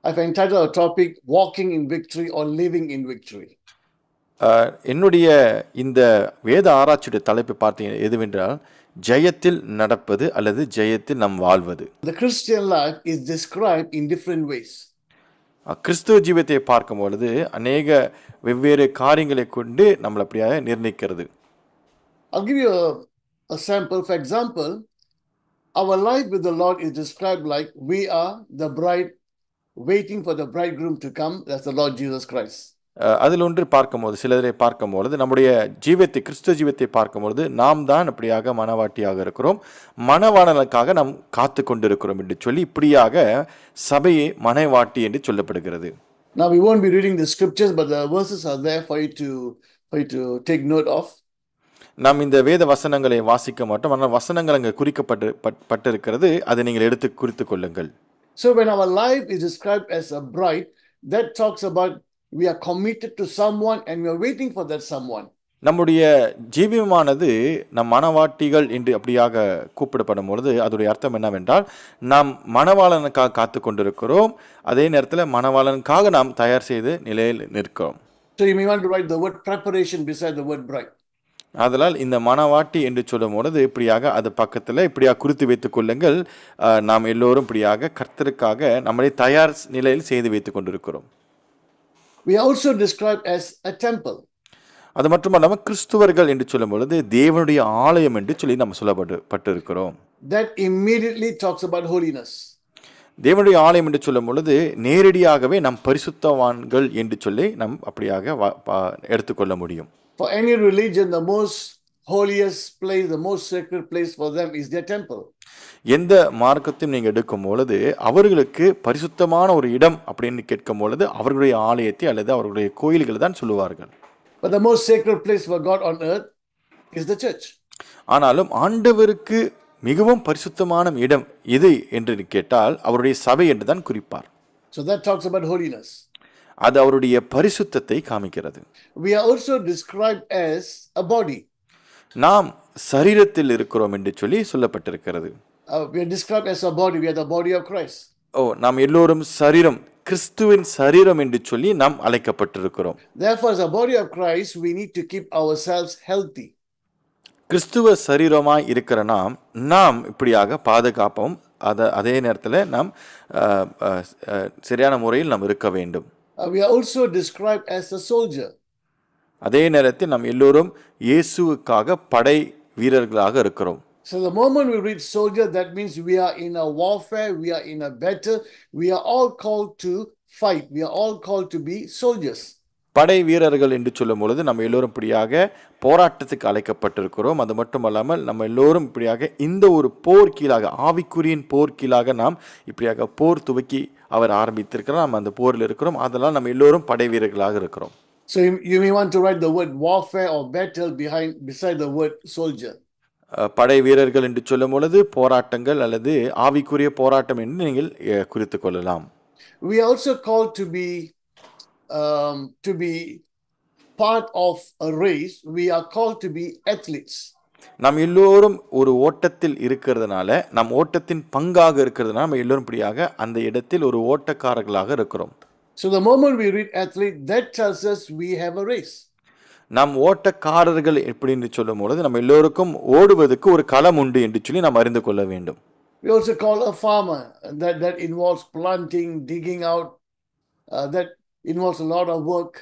I've entitled our topic Walking in Victory or Living in Victory. என்னுடைய இந்த வேத ஆராய்ச்சியுடைய தலைப்பு பார்த்தீங்க எதுவென்றால் ஜெயத்தில் நடப்பது அல்லது ஜெயத்தில் நாம் வாழ்வது. The Christian life is described in different ways. கிறிஸ்துவ ஜீவியத்தை பார்க்கும் பொழுது அநேக வெவ்வேறு காரியங்களை கொண்டு நம்மளை அப்படியாக நிர்ணயிக்கிறது. I'll give you a sample. For example, our life with the Lord is described like we are the bride waiting for the bridegroom to come. That's the Lord Jesus Christ. அதில் ஒன்று பார்க்கும்போது சிலரை பார்க்கும்பொழுது நம்முடைய ஜீவத்தை கிறிஸ்துவ ஜீவத்தை பார்க்கும்பொழுது நாம் தான் அப்படியாக மனவாட்டியாக இருக்கிறோம், மனவாளனுக்காக நாம் காத்து கொண்டிருக்கிறோம் என்று சொல்லி இப்படியாக சபையை மனவாட்டி என்று சொல்லப்படுகிறது. Now we won't be reading the scriptures, but the verses are there for you to take note of. நாம் இந்த வேத வசனங்களை வாசிக்க மாட்டோம், ஆனால் வசனங்கள் அங்கே குறிக்கப்பட்டிருக்கிறது, அதை நீங்கள் எடுத்து குறித்து கொள்ளுங்கள். So when our life is described as a bride, that talks about we are committed to someone and we are waiting for that someone. நம்முடைய ஜீவியமானது நம் மனவாட்டிகள் என்று அப்படியாக கூப்பிடப்படும் பொழுது அதோடைய அர்த்தம் என்னவென்றால் நாம் மனவாளனுக்காக காத்து கொண்டிருக்கிறோம், அதே நேரத்தில் மனவாளனுக்காக நாம் தயார் செய்து நிலையில் நிற்கிறோம். So you may want to write the word preparation beside the word bride. அதனால் இந்த மனவாட்டி என்று சொல்லும் பொழுது இப்படியாக அது பக்கத்தில் இப்படியாக குறித்து வைத்துக் கொள்ளுங்கள். நாம் எல்லோரும் இப்படியாக கர்த்தருக்காக நம்மளை தயார் நிலையில் செய்து வைத்துக் கொண்டிருக்கிறோம். We are also described as a temple. அது மட்டுமல்லாமல் கிறிஸ்துவர்கள் என்று சொல்லும் பொழுது தேவனுடைய ஆலயம் என்று சொல்லி நம்ம சொல்லப்பட்டிருக்கிறோம். That immediately talks about holiness. தேவனுடைய ஆலயம் என்று சொல்லும் பொழுது நேரடியாகவே நம் பரிசுத்தவான்கள் என்று சொல்லி நம் அப்படியாக எடுத்துக்கொள்ள முடியும். For any religion, the most holiest place, the most sacred place for them is their temple. எந்த மார்க்கத்தையும் நீங்கள் எடுக்கும் பொழுது அவர்களுக்கு பரிசுத்தமான ஒரு இடம் அப்படின்னு கேட்கும் பொழுது அவர்களுடைய ஆலயத்தை அல்லது அவர்களுடைய கோயில்களை தான் சொல்லுவார்கள். But the most sacred place for God on earth is the church. ஆனாலும் ஆண்டவருக்கு மிகவும் பரிசுத்தமான இடம் எது என்று கேட்டால் அவருடைய சபை என்று தான் குறிப்பார். So that talks about holiness. அது அவருடைய பரிசுத்தத்தை காமிக்கிறது. We are also described as a body. நாம் சரீரத்தில் இருக்கிறோம் என்று சொல்லி சொல்லப்பட்டிருக்கிறது. We are described as a body. We are the body of Christ. நாம் எல்லோரும் சரீரம், கிறிஸ்துவின் சரீரம் என்று சொல்லி நாம் அழைக்கப்பட்டிருக்கிறோம். Therefore, as a body of Christ, we need to keep ourselves healthy. கிறிஸ்துவ சரீரமாய் இருக்கிற நாம் இப்படியாக பாதுகாப்போம், அதே நேரத்தில் நாம் சரியான முறையில் நாம் இருக்க வேண்டும். We are also described as a soldier. அதே நேரத்தில் நாம் எல்லோரும் இயேசுவுக்காக படை வீரர்களாக இருக்கிறோம். So the moment we read soldier, that means we are in a warfare, we are in a battle, we are all called to fight, we are all called to be soldiers. படை வீரர்கள் என்று சொல்லும் பொழுது நம்ம எல்லோரும் இப்படியாக போராட்டத்துக்கு அழைக்கப்பட்டிருக்கிறோம். அது மட்டுமல்லாமல் நம்ம எல்லோரும் இப்படியாக இந்த ஒரு போர் கீழாக, ஆவிக்குரியின் போர் கீழாக நாம் இப்படியாக போர் துவக்கி அவர் ஆரம்பித்திருக்கிறோம். நம்ம அந்த போரில் இருக்கிறோம், அதெல்லாம் நம்ம எல்லோரும் படை வீரர்களாக இருக்கிறோம். So you may want to write the word warfare or battle beside the word soldier. படை வீரர்கள் என்று சொல்லும் பொழுது போராட்டங்கள் அல்லது ஆவிக்குரிய போராட்டம் என்று நீங்கள் குறித்து கொள்ளலாம். We are also called to be part of a race. We are called to be athletes. நாம் எல்லோரும் ஒரு ஓட்டத்தில் இருக்கிறதுனால, நம் ஓட்டத்தின் பங்காக இருக்கிறதுனால நம்ம எல்லோரும் இப்படியாக அந்த இடத்தில் ஒரு ஓட்டக்காரர்களாக இருக்கிறோம். So the moment we read athlete, that tells us we have a race. நாம் ஓட்டக்காரர்கள் எப்படின்னு சொல்லும் பொழுது நம்ம எல்லோருக்கும் ஓடுவதற்கு ஒரு களம் உண்டு என்று சொல்லி நாம் அறிந்து கொள்ள வேண்டும். We also call a farmer. That involves planting, digging out. That involves a lot of work.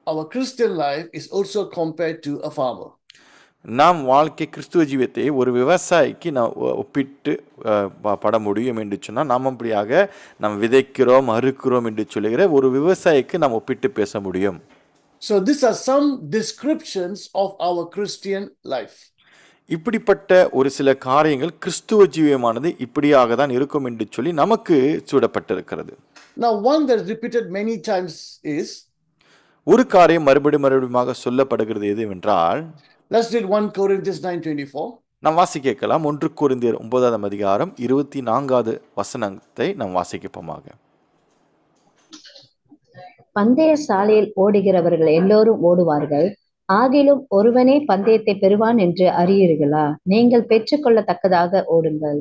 Our Christian life is also compared to a farmer. நாம் வாழ்க்கை கிறிஸ்துவ ஜீவியத்தை ஒரு விவசாயிக்கு நாம் ஒப்பிட்டு பட முடியும் என்று சொன்னால் நாம் அப்படியாக நாம் விதைக்கிறோம், அறுக்கிறோம் என்று சொல்லுகிற ஒரு விவசாயிக்கு நாம் ஒப்பிட்டு பேச முடியும். So these are some descriptions of our Christian life. இப்படிப்பட்ட ஒரு சில காரியங்கள் கிறிஸ்துவ ஜீவியமானது இப்படியாக தான் இருக்கும் என்று சொல்லி நமக்கு சூடப்பட்டிருக்கிறது. Now one that is repeated many times is, ஒரு காரியம் மறுபடியுமாக சொல்லப்படுகிறது எதுவென்றால், let's read 1 Corinthians 9:24. நாம் வாசிக்க கேட்கலாம். 1 கொரிந்தியர் 9ஆம் அதிகாரம் 24வது வசனத்தை நாம் வாசிக்கப்போமாக. பந்தய சாலையில் ஓடுகிறவர்கள் எல்லோரும் ஓடுவார்கள், ஆகிலும் ஒருவனே பந்தயத்தை பெறுவான் என்று அறியீர்களா? நீங்கள் பெற்றுக்கொள்ளத்தக்கதாக ஓடுங்கள்.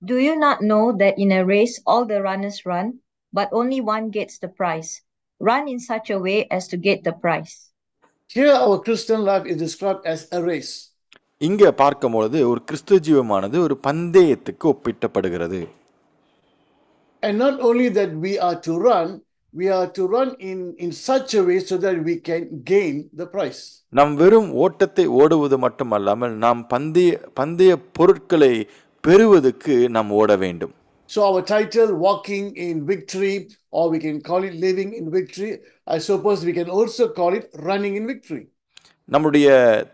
Do you not know that in a race all the runners run, but only one gets the prize? Run in such a way as to get the prize. Here, our Christian life is described as a race. இங்கே பார்க்கும்பொழுது ஒரு கிறிஸ்துவ ஜீவமானது ஒரு பந்தயத்துக்கு ஒப்பிட்டப்படுகிறது. And not only that we are to run in such a way so that we can gain the prize. நாம் வெறும் ஓட்டத்தை ஓடுவது மட்டுமல்லாமல் நாம் பந்தய பொருட்களை பெறுவதற்கு நாம் ஓட வேண்டும். So our title, Walking in Victory, or we can call it Living in Victory. I suppose we can also call it Running in Victory. நம்முடைய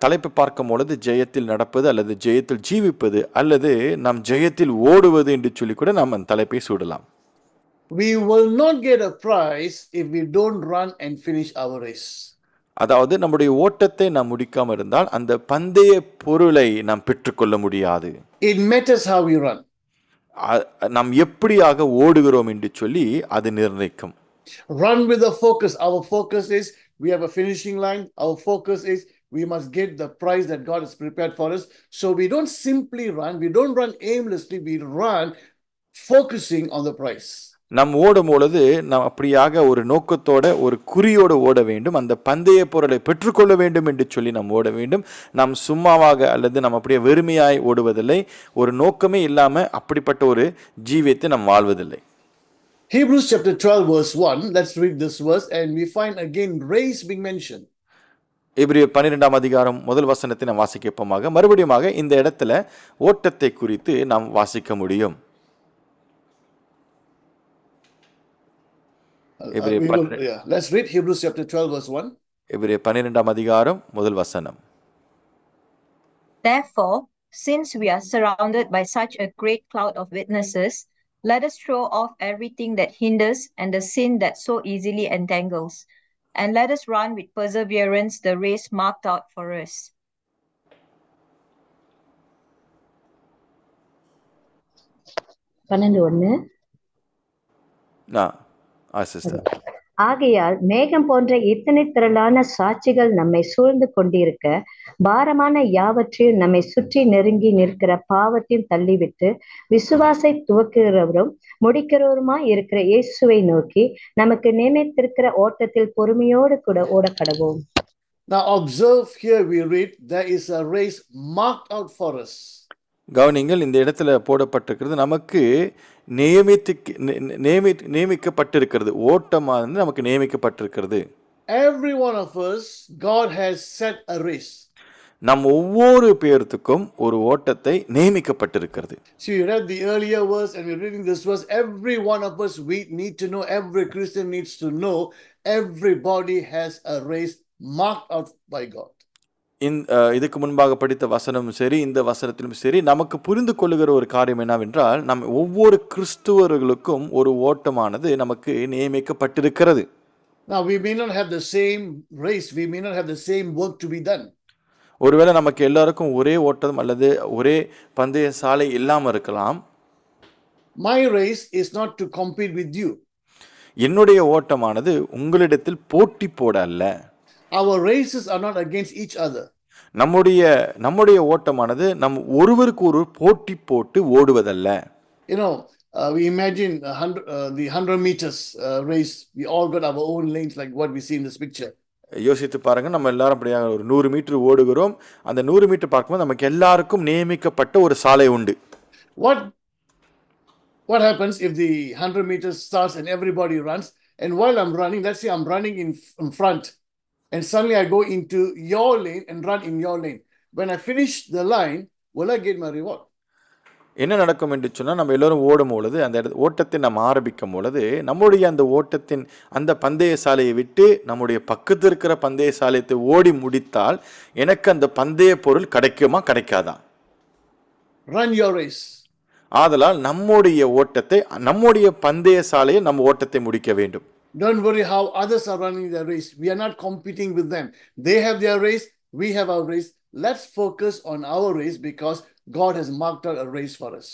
தலைப்பை பார்க்கும் பொழுது ஜெயத்தில் நடப்பது அல்லது ஜெயத்தில் ஜீவிப்பது அல்லது நாம் ஜெயத்தில் ஓடுவது என்று சொல்லி கூட நாம் அந்த தலைப்பை சூடலாம். We will not get a prize if we don't run and finish our race. அதாவது நம்முடைய ஓட்டத்தை நாம் முடிக்காமல் இருந்தால் அந்த பந்தய பொருளை நாம் பெற்றுக்கொள்ள முடியாது. It matters how we run. நாம் எப்படியாக ஓடுகிறோம் என்று சொல்லி அது நிர்ணயிக்கும். Run with a focus. Our focus is we have a finishing line. Our focus is we must get the prize that God has prepared for us. So we don't simply run. We don't run aimlessly. We run focusing on the prize. நாம் ஓடும் பொழுது நாம் அப்படியாக ஒரு நோக்கத்தோட ஒரு குறியோடு ஓட வேண்டும். அந்த பந்தய பொருளை பெற்றுக்கொள்ள வேண்டும் என்று சொல்லி நாம் ஓட வேண்டும். நாம் சும்மாவாக அல்லது நாம் அப்படியே வெறுமையாய் ஓடுவதில்லை. ஒரு நோக்கமே இல்லாமல் அப்படிப்பட்ட ஒரு ஜீவியத்தை நாம் வாழ்வதில்லை. Hebrews chapter 12 verse 1. Let's read this verse and we find again race being mentioned. எபிரேயர் 12ஆம் அதிகாரம் முதல் வசனத்தை நாம் வாசிக்கப்போமாக மறுபடியும் இந்த இடத்துல ஓட்டத்தை குறித்து நாம் வாசிக்க முடியும். Let's read Hebrews chapter 12 verse 1. எபிரேயர் 12ஆம் அதிகாரம் முதல் வசனம். Therefore, since we are surrounded by such a great cloud of witnesses, let us throw off everything that hinders and the sin that so easily entangles, and let us run with perseverance the race marked out for us. ஆகையால் மேகம் போன்ற இத்தனை திரளான சாட்சிகள் நம்மை சூழ்ந்து கொண்டிருக்க பாரமான யாவற்றையும் நம்மை சுற்றி நெருங்கி நிற்கிற பாவத்தையும் தள்ளிவிட்டு விசுவாசை துவக்குகிறவரும் முடிக்கிறவருமாய் இருக்கிற இயேசுவை நோக்கி நமக்கு நியமித்திருக்கிற ஓட்டத்தில் பொறுமையோடு கூட ஓடக்கடவோம். Now observe here we read there is a race marked out for us. கவனிங்கள், இந்த இடத்துல போடப்பட்டிருக்கிறது நமக்கு நியமிக்கப்பட்டிருக்கிறது. ஓட்டமானது நமக்கு நியமிக்கப்பட்டிருக்கிறது. Every one of us, God has set a race. நம் ஒவ்வொரு பேருக்கும் ஒரு ஓட்டத்தை நியமிக்கப்பட்டிருக்கிறது. So you read the earlier verse and we're reading this verse. Every one of us, we need to know, every Christian needs to know, everybody has a race marked out by God. இதுக்கு முன்பாக படித்த வசனமும் சரி, இந்த வசனத்திலும் சரி, நமக்கு புரிந்து கொள்ளுகிற ஒரு காரியம் என்னவென்றால் நம் ஒவ்வொரு கிறிஸ்துவர்களுக்கும் ஒரு ஓட்டமானது நமக்கு நியமிக்கப்பட்டிருக்கிறது. Now we may not have the same race, we may not have the same work to be done. ஒருவேளை நமக்கு எல்லாருக்கும் ஒரே ஓட்டம் அல்லது ஒரே பந்தய சாலை இல்லாமல் இருக்கலாம். My race is not to compete with you. என்னுடைய ஓட்டமானது உங்களிடத்தில் போட்டி போட அல்ல. Our races are not against each other. நம்முடைய ஓட்டமானது நம் ஒருவருக்கு ஒரு போட்டி போட்டு ஓடுவதல்ல. You know, we imagine the 100 meters race. We all got our own lanes like what we see in this picture. யோசித்து பாருங்க, நம்ம எல்லாரும் அப்படியே ஒரு 100 மீட்டர் ஓடுகிறோம். அந்த 100 மீட்டர் பார்க்கும்போது நமக்கு எல்லாருக்கும் நியமிக்கப்பட்ட ஒரு சாலை உண்டு. What happens if the 100 meters starts and everybody runs, and while I'm running, let's say I'm running in front, and suddenly I go into your lane and run in your lane. When I finish the line, will I get my reward? என்ன நடக்கும் என்று சொன்னால், நம்ம எல்லோரும் ஓடும் பொழுது அந்த ஓட்டத்தை நம்ம ஆரம்பிக்கும் பொழுது நம்முடைய அந்த ஓட்டத்தின் அந்த பந்தய சாலையை விட்டு நம்முடைய பக்கத்தில் இருக்கிற பந்தய சாலையை ஓடி முடித்தால் எனக்கு அந்த பந்தய பொருள் கிடைக்குமா கிடைக்காதா? Run your race. ஆதலால் நம்முடைய ஓட்டத்தை, நம்முடைய பந்தய சாலையை நம்ம ஓட்டத்தை முடிக்க வேண்டும். Don't worry how others are running their race. We are not competing with them. They have their race, we have our race. Let's focus on our race because God has marked out a race for us.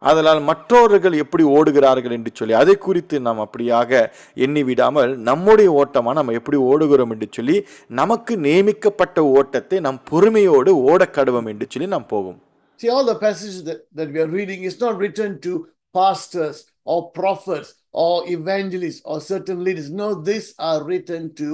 அதனால் மற்றவர்கள் எப்படி ஓடுகிறார்கள் என்று சொல்லி அதை குறித்து நாம் அப்படியாக எண்ணி விடாமல் நம்முடைய ஓட்டமாக நம்ம எப்படி ஓடுகிறோம் என்று சொல்லி நமக்கு நியமிக்கப்பட்ட ஓட்டத்தை நாம் பொறுமையோடு ஓடக்கடுவோம் என்று சொல்லி நாம் போவோம். See, all the passages that we are reading is not written to pastors or prophets or evangelists or certain leaders. No, these are written to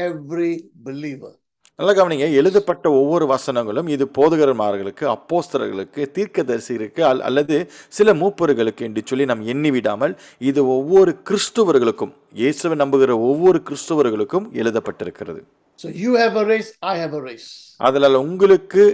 every believer. நல்லா கவனிங்க, எழுதப்பட்ட ஒவ்வொரு வசனங்களும் இது போதகர்மார்களுக்கு, அப்போஸ்தலர்களுக்கு, தீர்க்கதரிசிகளுக்கு அல்லது சில மூப்பர்களுக்கு என்று சொல்லி நாம் எண்ணி விடாமல் இது ஒவ்வொரு கிறிஸ்துவர்களுக்கும், இயேசுவை நம்புகிற ஒவ்வொரு கிறிஸ்துவர்களுக்கும் எழுதப்பட்டிருக்கிறது. So you have a race, I have a race. அதனால் உங்களுக்கு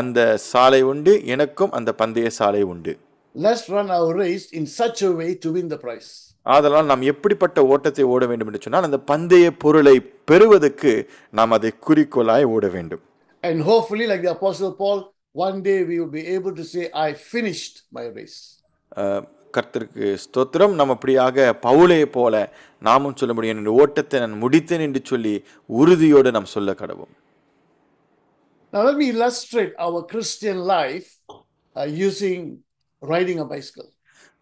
அந்த சாலை உண்டு, எனக்கும் அந்த பந்தய சாலை உண்டு. Let's run our race in such a way to win the prize. ஆதலால் நாம் எப்படிப்பட்ட ஓட்டத்தை ஓட வேண்டும் என்று சொன்னால் அந்த பந்தய பொருளை பெறுவதற்கு நாம் அதை குறிக்கோளாய் ஓட வேண்டும். And hopefully, like the Apostle Paul, one day we will be able to say, I finished my race. கர்த்தருக்கு ஸ்தோத்திரம். நம்ம அப்படியாக பவுலை போல நாமும் சொல்ல முடியும், என் ஓட்டத்தை நான் முடித்தேன் என்று சொல்லி உறுதியோடு நாம் சொல்ல கடவோம். Now let me illustrate our Christian life using riding a bicycle.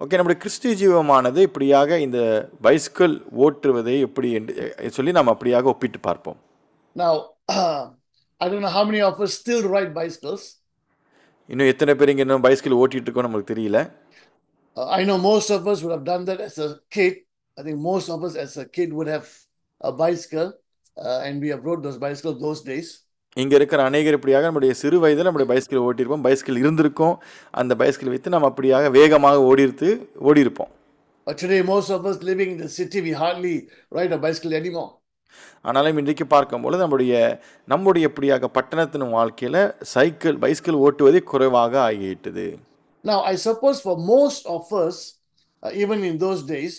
Okay, நம்முடைய கிறிஸ்டிய ஜீவமானது இப்படியாக இந்த பைசிக்கிள் ஓட்டுவதை எப்படி என்று சொல்லி நாம் அப்படியாக ஒப்பிட்டு பார்ப்போம். Now, I don't know how many of us still ride bicycles. இன்னும் எத்தனை பேர் இங்கே இன்னும் பைசிக்கிள் ஓட்டிட்டு இருக்கோம் நம்மளுக்கு தெரியல. I know most of us would have done that as a kid. I think most of us as a kid would have a bicycle and we have rode those bicycles those days. இங்கே இருக்கிற அநேகர் இப்படியாக நம்முடைய சிறு வயதில் நம்முடைய bicycle ஓட்டியிருப்போம், bicycle இருந்திருக்கும், அந்த பைசிக்கிள் வைத்து நம்ம அப்படியாக வேகமாக ஓடியிருப்போம். But today most of us living in the city, we hardly ride a bicycle anymore. ஆனாலும் இன்றைக்கு பார்க்கும்போது நம்முடைய இப்படியாக பட்டணத்தின் வாழ்க்கையில் பைசிக்கிள் ஓட்டுவதே குறைவாக ஆகிவிட்டது. Now I suppose for most of us, even in those days,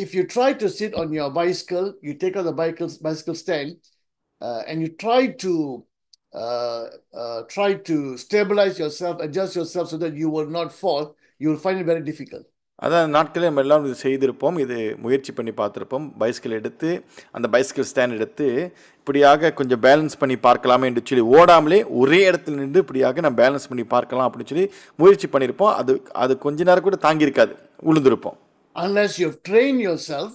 if you try to sit on your bicycle, you take out the bicycle stand, and you try to stabilize yourself, adjust yourself so that you will not fall, you will find it very difficult. அதான் நாட்களே நம்ம எல்லாம் இது செய்திருப்போம், இது முயற்சி பண்ணி பார்த்துருப்போம். Bicycle எடுத்து அந்த பைசிக்கிள் ஸ்டாண்ட் எடுத்து இப்படியாக கொஞ்சம் பேலன்ஸ் பண்ணி பார்க்கலாமே என்று சொல்லி ஓடாமலே ஒரே இடத்துல நின்று இப்படியாக நான் பேலன்ஸ் பண்ணி பார்க்கலாம் அப்படின்னு சொல்லி முயற்சி பண்ணியிருப்போம். அது கொஞ்ச நேரம் கூட தாங்கியிருக்காது, விழுந்திருப்போம். Unless you have trained yourself,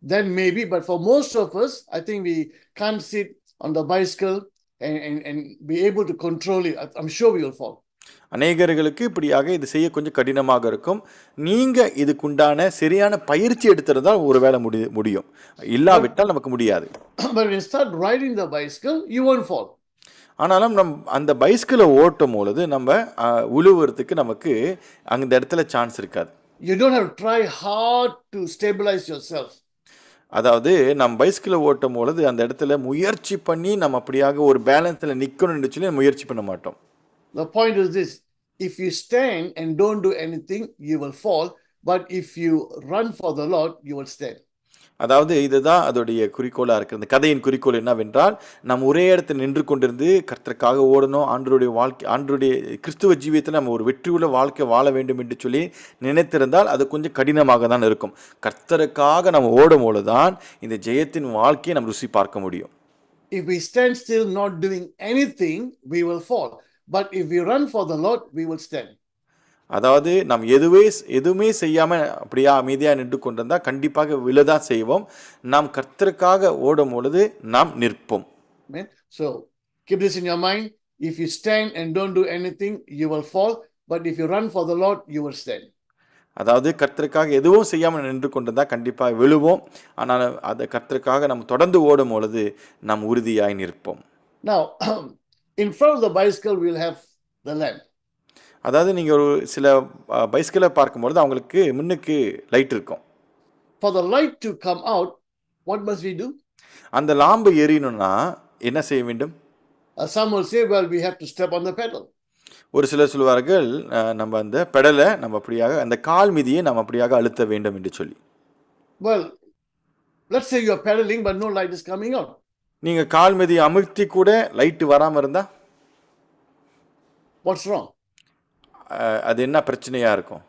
then maybe, but for most of us, I think we can't sit on the bicycle and be able to control it. I'm sure we will fall. அநேகர்களுக்கு இப்படியாக இது செய்ய கொஞ்சம் கடினமாக இருக்கும். நீங்கள் இதுக்குண்டான சரியான பயிற்சி எடுத்துறதால் ஒரு வேளை முடியும், இல்லாவிட்டால் நமக்கு முடியாது. But when you start riding the bicycle, you won't fall. ஆனாலும் அந்த பைசிக்கிளை ஓட்டும் பொழுது நம்ம உழுவுறதுக்கு நமக்கு அந்த இடத்துல சான்ஸ் இருக்காது. You don't have to try hard to stabilize yourself. அதாவது நம்ம பைசிக்கிளை ஓட்டும் பொழுது அந்த இடத்துல முயற்சி பண்ணி நம்ம அப்படியாக ஒரு பேலன்ஸில் நிற்கணும்னு சொல்லி முயற்சி பண்ண மாட்டோம். The point is this: if you stand and don't do anything, you will fall. But if you run for the Lord, you will stand. அதாவது இதுதான் அதோடைய குறிக்கோளாக இருக்குது. இந்த கதையின் குறிக்கோள் என்னவென்றால், நம்ம ஒரே இடத்துல நின்று கொண்டிருந்து கர்த்தருக்காக ஓடணும், ஆண்டருடைய கிறிஸ்துவ ஜீவியத்தில் நம்ம ஒரு வெற்றியுள்ள வாழ்க்கை வாழ வேண்டும் என்று சொல்லி நினைத்திருந்தால் அது கொஞ்சம் கடினமாக தான் இருக்கும். கர்த்தருக்காக நம்ம ஓடும் போது தான் இந்த ஜெயத்தின் வாழ்க்கையை நம்ம ருசி பார்க்க முடியும். If we stand still not doing anything, we will fall. But if we run for the Lord, we will stand. அதாவது நாம் எதுவுமே செய்யாமல் அப்படியே அமைதியாக நின்று கொண்டிருந்தால் கண்டிப்பாக விழதான் செய்வோம். நாம் கர்த்தருக்காக ஓடும் பொழுது நாம் நிற்போம். So keep this in your mind. If you stand and don't do anything, you will fall. But if you run for the Lord, you will stand. அதாவது கர்த்தருக்காக எதுவும் செய்யாமல் நின்று கொண்டிருந்தால் கண்டிப்பாக விழுவோம். ஆனால் அதை கர்த்தருக்காக நம்ம தொடர்ந்து ஓடும் பொழுது நாம் உறுதியாய் நிற்போம். Now, in front of the bicycle, we will have the lamp. அதாவது நீங்கள் ஒரு சில பைசிக்கிளை பார்க்கும்பொழுது அவங்களுக்கு முன்னுக்கு லைட் இருக்கும். For the light to come out, what must we do? அந்த லாம்பு எரியணும்னா என்ன செய்ய வேண்டும்? Some will say, well, we have to step on the pedal. ஒரு சிலர் சொல்வார்கள், நம்ம அந்த பெடலை நம்ம அப்படியாக அந்த கால் மிதியை நம்ம அப்படியாக அழுத்த வேண்டும் என்று சொல்லி. Well, let's say you are pedaling but no light is coming out. நீங்கள் கால் மிதியை அமுழ்த்தி கூட லைட்டு வராமல் இருந்தால் what's wrong? அது என்ன பிரச்சனையாக இருக்கும்?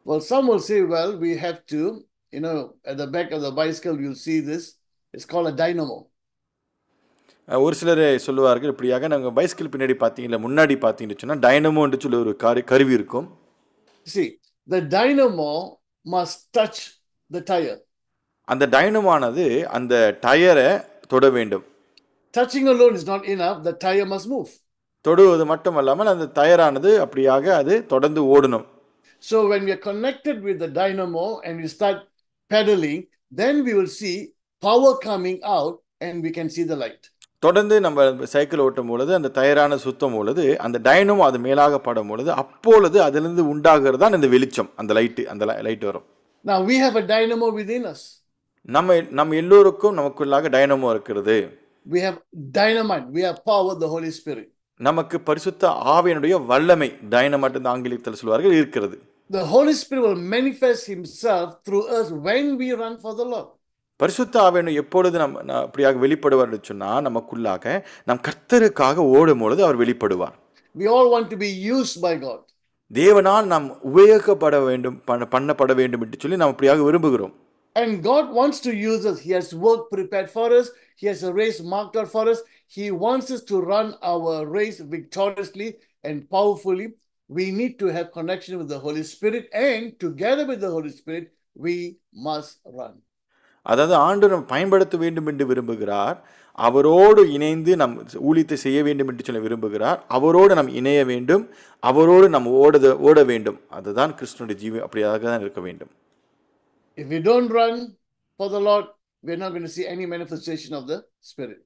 Well, some will say, well, we have to, at the back of the bicycle, you'll see this. It's called a dynamo. ஒரு சிலர் சொல்லுவார்கள், இப்படியாக நாங்கள் பைசிக்கிள் பின்னாடி பார்த்தீங்களா முன்னாடி பார்த்தீங்கன்னு சொன்னால் டைனமோன்னு சொல்லி ஒரு கருவி இருக்கும். See, the dynamo must touch the tire. அந்த டைனமானது அந்த டயரை தொட வேண்டும். Touching alone is not enough. The tire must move. தொடுவது மட்டுமல்லாமல் அந்த டயரானது அப்படியாக அது தொடர்ந்து ஓடணும். So when we are connected with the dynamo and we start pedaling, then we will see power coming out and we can see the light. தொடர்ந்து நம்ம cycle ஓட்டும் பொழுது அந்த டயரான சுத்தும் பொழுது அந்த டைனமோ அது மேலாக படும் பொழுது அப்பொழுது அதிலிருந்து உண்டாகிறது தான் இந்த வெளிச்சம், அந்த லைட் வரும். Now we have a dynamo within us. நம்ம எல்லோருக்கும் நமக்குள்ளாக டைனமோ இருக்கிறது. We have dynamite, we have power, the Holy Spirit. நமக்கு பரிசுத்த ஆவியினுடைய வல்லமை, டைனமைட் என்று ஆங்கிலத்தில் சொல்வார்கள், இருக்கிறது. The Holy Spirit will manifest himself through us when we run for the Lord. பரிசுத்த ஆவியானவர் எப்பொழுது அப்படியாக வெளிப்படுவார் என்று சொன்னால் நமக்குள்ளாக நம் கர்த்தருக்காக ஓடும் பொழுது அவர் வெளிப்படுவார். We all want to be used by God. தேவனால் நாம் உபயோகப்பட வேண்டும், பண்ணப்பட வேண்டும் என்று சொல்லி நாம் அப்படியாக விரும்புகிறோம். And God wants to use us. He has work prepared for us. He has a race marked out for us. He wants us to run our race victoriously and powerfully. We need to have connection with the Holy Spirit, and together with the Holy Spirit, we must run. அதாவது ஆண்டவர் நம்ம பயன்படுத்த வேண்டும் என்று விரும்புகிறார். அவரோடு இணைந்து நம் ஊழியத்தை செய்ய வேண்டும் என்று சொல்லி விரும்புகிறார். அவரோடு நாம் இணைய வேண்டும், அவரோடு நாம் ஓட வேண்டும். அதுதான் கிறிஸ்துவினுடைய ஜீவன், அப்படியாக தான் இருக்க வேண்டும். If we don't run for the Lord, we're not going to see any manifestation of the Spirit.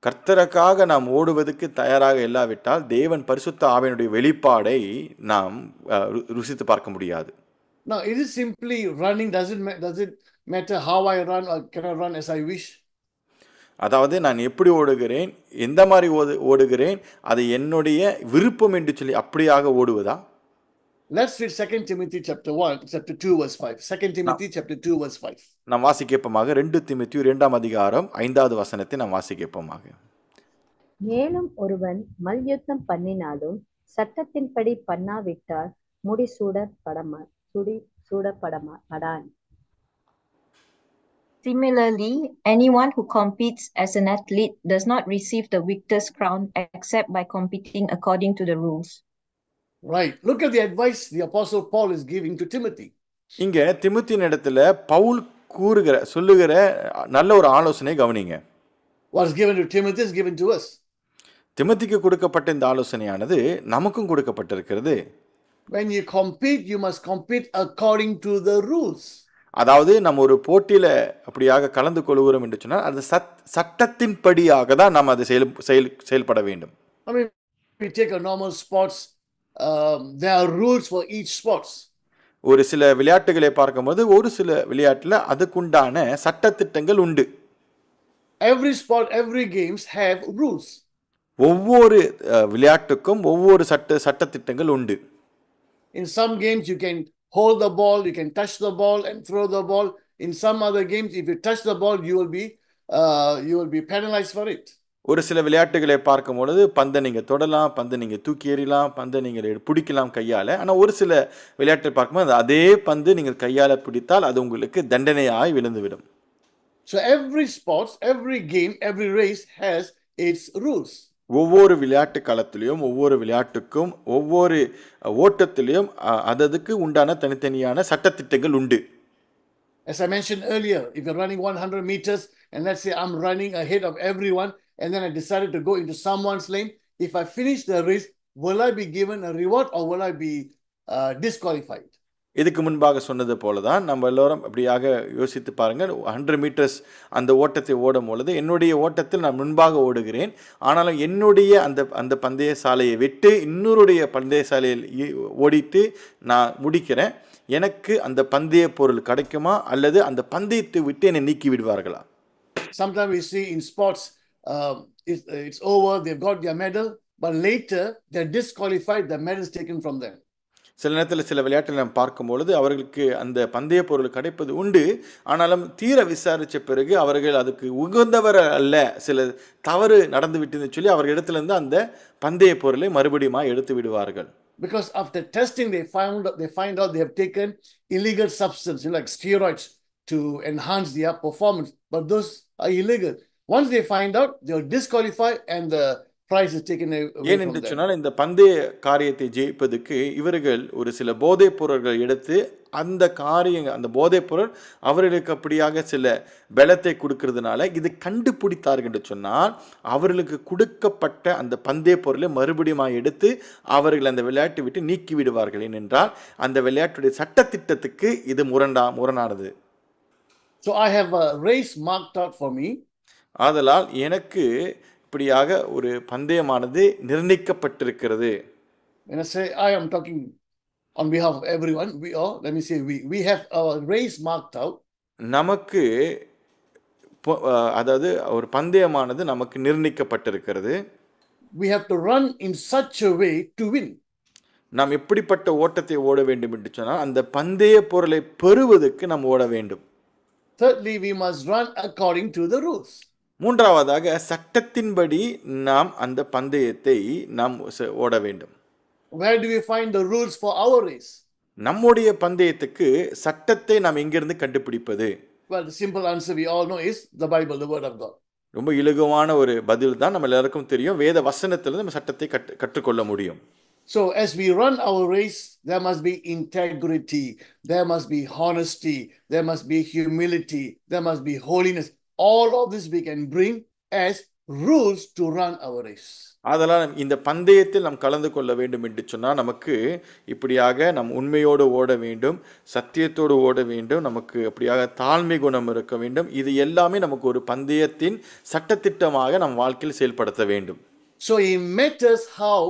கர்த்தருக்காக நாம் ஓடுவதற்கு தயாராக இல்லாவிட்டால் தேவன் பரிசுத்த ஆவியினுடைய வெளிப்பாடை நாம் ருசித்து பார்க்க முடியாது. Now, it is simply running. Does it matter how I run, or can I run as I wish? அதாவது நான் எப்படி ஓடுகிறேன், எந்த மாதிரி ஓடுகிறேன், அது என்னுடைய விருப்பம் என்று சொல்லி அப்படியாக ஓடுவதா? Let's read 2 Timothy chapter 2 verse 5. 2 Timothy chapter 2 verse 5. நாம் வாசிக்கப்போமாக 2 தீமோத்தேயு 2ஆம் அதிகாரம் 5வது வசனத்தை நாம் வாசிக்கப்போமாக. மேலும் ஒருவன் மல்யுத்தம் பண்ணினாலும் சட்டத்தின்படி பண்ணாவிட்டால் முடிசூடப்படான். Similarly, anyone who competes as an athlete does not receive the victor's crown except by competing according to the rules. Right. Look at the advice the Apostle Paul is giving to Timothy. இங்க திமுத்தின் இடத்துல பவுல் சொல்லுகிற நல்ல ஒரு ஆலோசனை கவனிங்க. What's given to Timothy is given to us. திமுத்திக்கு கொடுக்கப்பட்ட இந்த ஆலோசனையானது நமக்கும் கொடுக்கப்பட்டிருக்கிறது. When you compete, you must compete according to the rules. அதாவது நம்ம ஒரு போட்டியில அப்படியாக கலந்து கொள்கிறோம் என்று சொன்னால் அது சட்டத்தின்படியாக தான் நாம் அதை செயல்பட வேண்டும். I mean, we take a normal sports, there are rules for each sports. ஒரு சில விளையாட்டுகளை பார்க்கும்போது ஒரு சில விளையாட்டுல அதுக்குண்டான சட்டதிட்டங்கள் உண்டு. Every sport, every games have rules. ஒவ்வொரு விளையாட்டுக்கும் ஒவ்வொரு சட்டதிட்டங்கள் உண்டு. In some games you can hold the ball, you can touch the ball and throw the ball. In some other games, if you touch the ball, you will be penalized for it. ஒரு சில விளையாட்டுகளை பார்க்கும் பொழுது பந்தை நீங்கள் தொடலாம், பந்தை நீங்கள் தூக்கி எறியலாம், பந்தை நீங்கள் பிடிக்கலாம் கையால். ஆனால் ஒரு சில விளையாட்டை பார்க்கும்போது அதே பந்து நீங்கள் கையால் பிடித்தால் அது உங்களுக்கு தண்டனையாய் விழுந்துவிடும். So every sports, every game, every race has its rules. ஒவ்வொரு விளையாட்டு களத்திலையும் ஒவ்வொரு விளையாட்டுக்கும் ஒவ்வொரு ஓட்டத்திலையும் அதுக்கு உண்டான தனித்தனியான சட்டத்திட்டங்கள் உண்டு. As I mentioned earlier, if you're running 100 meters and let's say I'm running ahead of everyone and then I decided to go into someone's lane, if I finish the race, will I be given a reward or will I be disqualified? இதுக்கு முன்பாக சொன்னது போல தான் நம்ம எல்லோரும் அப்படியாக யோசித்து பாருங்கள். 100 மீட்டர்ஸ் அந்த ஓட்டத்தை ஓடும் பொழுது என்னுடைய ஓட்டத்தில் நான் முன்பாக ஓடுகிறேன். ஆனாலும் என்னுடைய அந்த பந்தய சாலையை விட்டு இன்னொருடைய பந்தய சாலையில் ஓடிட்டு நான் முடிக்கிறேன். எனக்கு அந்த பந்தய பொருள் கிடைக்குமா அல்லது அந்த பந்தயத்தை விட்டு என்னை நீக்கி விடுவார்களா? Sometimes we see in sports, it's over, they've got their medal, but later they're disqualified, the medal is taken from them. சில நேரத்தில் சில விளையாட்டில் நாம் பார்க்கும்பொழுது அவர்களுக்கு அந்த பந்தய பொருள் கிடைப்பது உண்டு. ஆனாலும் தீர விசாரித்த பிறகு அவர்கள் அதுக்கு உகந்தவர் அல்ல, சில தவறு நடந்து விட்டுன்னு சொல்லி அவர்கள் இடத்திலிருந்து அந்த பந்தய பொருளை மறுபடியும் எடுத்து விடுவார்கள். Because after testing they find out they have taken illegal substance, like steroids, to enhance their performance, but those are illegal. Once they find out, they are disqualified and the prize is taken away ஏன் from என்று them. சொன்னால் இந்த பந்தய காரியத்தை ஜெயிப்பதற்கு இவர்கள் ஒரு சில போதைப் பொருட்கள் எடுத்து அந்த அந்த போதைப் பொருள் அவர்களுக்கு அப்படியாக சில பலத்தை கொடுக்கறதுனால இது கண்டுபிடித்தார்கள் என்று சொன்னால் அவர்களுக்கு கொடுக்கப்பட்ட அந்த பந்தய பொருளை மறுபடியும் எடுத்து அவர்கள் அந்த விளையாட்டு விட்டு நீக்கி விடுவார்கள். ஏனென்றால் அந்த விளையாட்டுடைய சட்டத்திட்டத்துக்கு இது முரணானது. So I have a race marked out for me. ஆதலால் எனக்கு இப்படியாக ஒரு பந்தயமானது நிர்ணயிக்கப்பட்டிருக்கிறது. When I say I am talking on behalf of everyone, we have our race marked out. நமக்கு அதாவது ஒரு பந்தயமானது நமக்கு நிர்ணயிக்கப்பட்டிருக்கிறது. We have to run in such a way to win. நாம் எப்படிப்பட்ட ஓட்டத்தை ஓட வேண்டும் என்று சொன்னால் அந்த பந்தய பொருளை பெறுவதற்கு நாம் ஓட வேண்டும். Thirdly, we must run according to the rules. மூன்றாவதாக சட்டத்தின்படி நாம் அந்த பந்தயத்தை நாம் ஓட வேண்டும். Where do we find the rules for our race? நம்முடைய பந்தயத்துக்கு சட்டத்தை நாம் எங்கிருந்து கண்டுபிடிப்பது? Well, the simple answer we all know is the Bible, the word of God. ரொம்ப இலகுவான ஒரு பதில் தான், நம்ம எல்லாருக்கும் தெரியும். வேத வசனத்திலிருந்து நம்ம சட்டத்தை கற்றுக்கொள்ள முடியும். So as we run our race, there must be integrity, there must be honesty, there must be humility, there must be holiness. All of this we can bring as rules to run our race. அதனால் இந்த பந்தயத்தில் நாம் கலந்து கொள்ள வேண்டும் என்று சொன்னால் நமக்கு இப்படியாக நம் உண்மையோடு ஓட வேண்டும், சத்தியத்தோடு ஓட வேண்டும், நமக்கு அப்படியாக தாழ்மை குணம் இருக்க வேண்டும். இது எல்லாமே நமக்கு ஒரு பந்தயத்தின் சட்டத்திட்டமாக நம் வாழ்க்கையில் செயல்படுத்த வேண்டும். So it matters how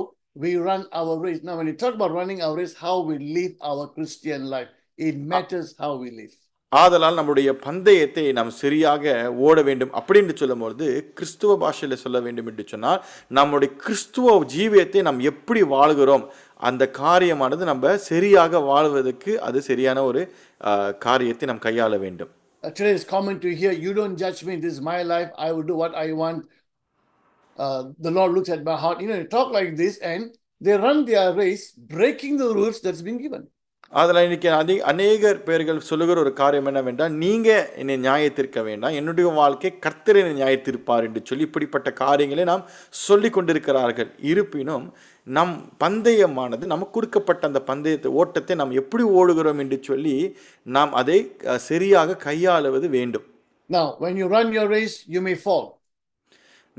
we run our race. Now when you talk about running our race, how we live our Christian life, it matters how we live. ஆதலால் நம்முடைய பந்தயத்தை நாம் சரியாக ஓட வேண்டும் அப்படின்னு சொல்லும்போது கிறிஸ்துவ பாஷையில் சொல்ல வேண்டும் என்று சொன்னால் நம்முடைய கிறிஸ்துவ ஜீவியத்தை நாம் எப்படி வாழ்கிறோம் அந்த காரியமானது நம்ம சரியாக வாழ்வதற்கு அது சரியான ஒரு காரியத்தை நாம் கையாள வேண்டும். Today is common to hear, you don't judge me, this is my life, I will do what I want. The Lord looks at my heart. You know, they talk like this and they run their race breaking the rules that's been given. அதில் இன்னைக்கு அநேகர் பேர்கள் சொல்லுகிற ஒரு காரியம் என்னவென்றால், நீங்கள் என்னை நியாயத்திருக்க வேண்டாம், என்னுடைய வாழ்க்கை கர்த்தர் என்னை நியாயத்திருப்பார் என்று சொல்லி இப்படிப்பட்ட காரியங்களை நாம் சொல்லி கொண்டிருக்கிறார்கள். இருப்பினும் நம் பந்தயமானது நமக்கு கொடுக்கப்பட்ட அந்த பந்தயத்தை ஓட்டத்தை நாம் எப்படி ஓடுகிறோம் என்று சொல்லி நாம் அதை சரியாக கையாளுவது வேண்டும். Now, when you run your race, you may fall.